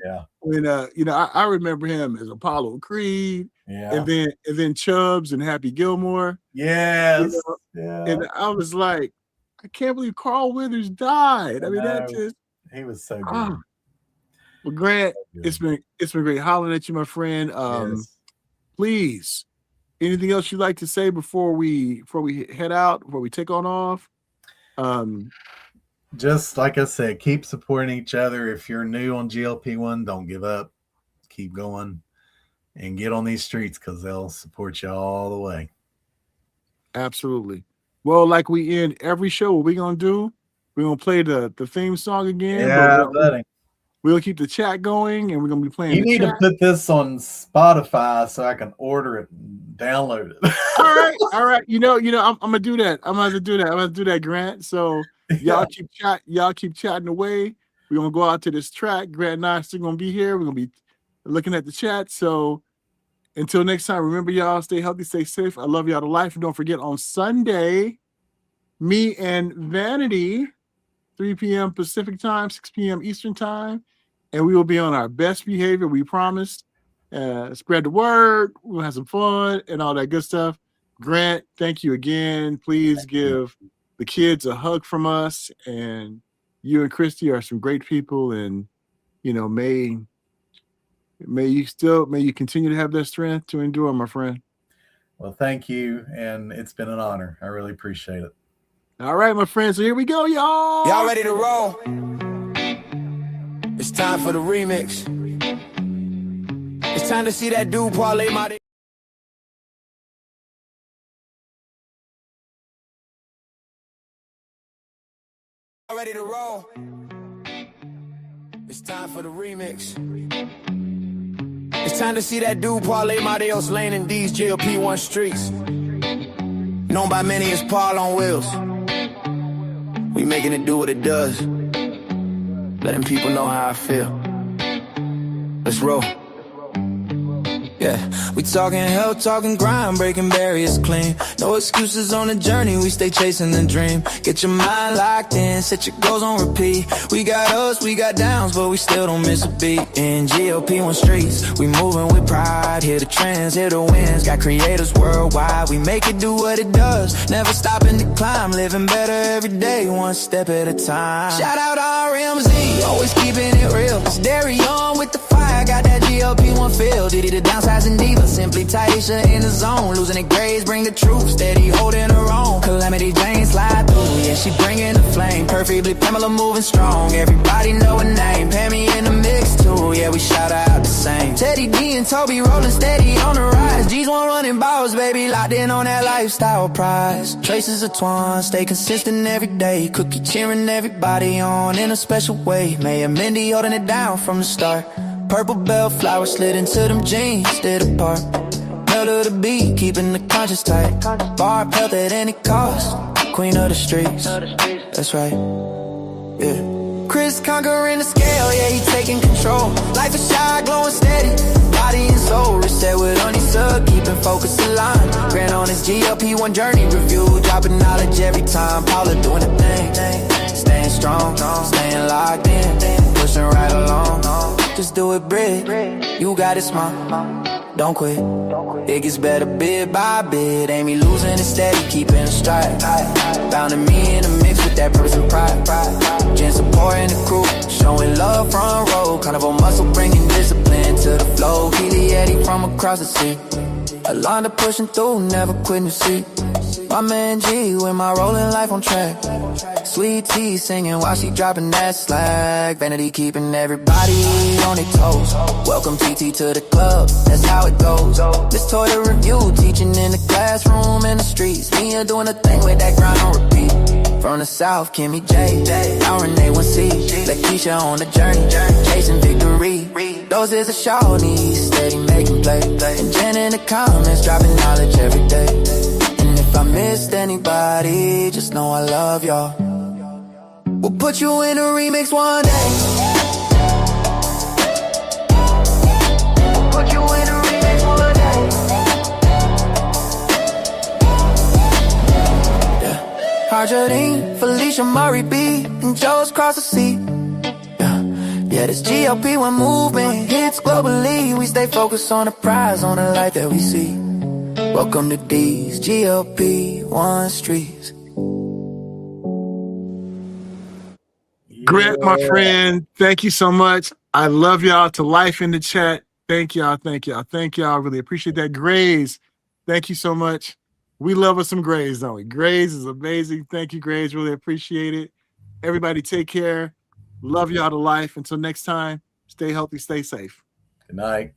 you know, I remember him as Apollo Creed, and then Chubbs and Happy Gilmore. Yes. You know? And I was like, I can't believe Carl Weathers died. I mean, that just, he was so good. Well, Grant, it's been great hollering at you, my friend. Please, anything else you'd like to say before we head out, before we take on off? Just like I said, keep supporting each other. If you're new on GLP-1, don't give up. Keep going and get on these streets, because they'll support you all the way. Absolutely. Well, like we end every show, what we're going to do, we're going to play the theme song again. Yeah, buddy. We'll keep the chat going, and we're going to be playing. You need to put this on Spotify so I can order it and download it. All right. You know, I'm gonna do that. I'm gonna do that, Grant. So y'all keep chatting away. We're gonna go out to this track. Grant and I are still gonna be here. We're gonna be looking at the chat. So until next time, remember, y'all, stay healthy, stay safe. I love y'all to life. And don't forget, on Sunday, me and Vanity, 3 p.m. Pacific time, 6 p.m. Eastern time. And we will be on our best behavior, we promise. Spread the word. We'll have some fun and all that good stuff. Grant, thank you again. Please give the kids a hug from us. And you and Christy are some great people. And, you know, may you continue to have that strength to endure, my friend. Well, thank you. And it's been an honor. I really appreciate it. All right, my friends. So here we go, y'all. Y'all ready to roll? It's time for the remix. It's time to see that dude parlay my day. Y'all ready to roll? It's time for the remix. It's time to see that dude parlay Amadeus Lane and DEEZ GLP-1 STREETZ. Known by many as Paul on wheels. We making it do what it does. Letting people know how I feel. Let's roll. Yeah, we talking health, talking grind, breaking barriers clean. No excuses on the journey, we stay chasing the dream. Get your mind locked in, set your goals on repeat. We got ups, we got downs, but we still don't miss a beat. In GLP-1 streets, we moving with pride. Hear the trends, hear the wins. Got creators worldwide, we make it do what it does. Never stopping to climb, living better every day, one step at a time. Shout out RMZ, always keeping it real. It's Dairy on with the fire, got that GLP-1 feel. Diddy the downsizing diva, simply Taisha in the zone. Losing it grades, bring the truth, steady holding her own. Calamity Jane slide through, yeah, she bringing the flame. Perfectly Pamela moving strong, everybody know her name. Pammy in the mix too, yeah, we shout out the same. Teddy D and Toby rolling steady on the rise. G's one running balls, baby, locked in on that lifestyle prize. Traces of Twan, stay consistent every day. Cookie cheering everybody on in a special way. Maya Mindy holding it down from the start. Purple bell flowers slid into them jeans, stayed apart. Melt of the beat, keeping the conscience tight. Bar pelt at any cost, queen of the streets. That's right, yeah. Chris conquering the scale, yeah, he taking control. Life is shy, glowing steady, body and soul. Reset with honey sub, keeping focus aligned. Grant on his GLP-1 journey review, dropping knowledge every time. Paula doing the thing, staying strong, staying locked in, pushing right along. Just do it, Brit. You got it, smart. Don't quit. It gets better bit by bit. Ain't me losing it steady, keeping a stride. Founding me in the mix with that purpose and pride. Jen supporting the crew, showing love front row. Carnival muscle bringing discipline to the flow. Keely Eddie from across the sea. Alonda pushing through, never quitting the seat. My man G with my rolling life on track. Sweet tea singing while she dropping that slack. Vanity keeping everybody on their toes. Welcome TT to the club, that's how it goes. This toy to review, teaching in the classroom, in the streets. Mia doing a thing with that grind on repeat. From the south, Kimmy J, now Renee 1C. Lakeisha on the journey, chasing victory. Those is a shawty, steady making play. And Jen in the comments, dropping knowledge every day. And if I missed anybody, just know I love y'all. We'll put you in a remix one day. We'll put you in a remix one day. Yeah. Harjardine, Felicia Murray B, and Joe's cross the sea. Yeah, this GLP-1 movement hits globally. We stay focused on the prize, on the life that we see. Welcome to DEEZ GLP-1 STREETZ. Grant, my friend, thank you so much. I love y'all. To life in the chat. Thank y'all. Thank y'all. Thank y'all. Really appreciate that. Grays, thank you so much. We love us some Grays, don't we? Grays is amazing. Thank you, Grays. Really appreciate it. Everybody take care. Love y'all to life. Until next time, stay healthy, stay safe. Good night.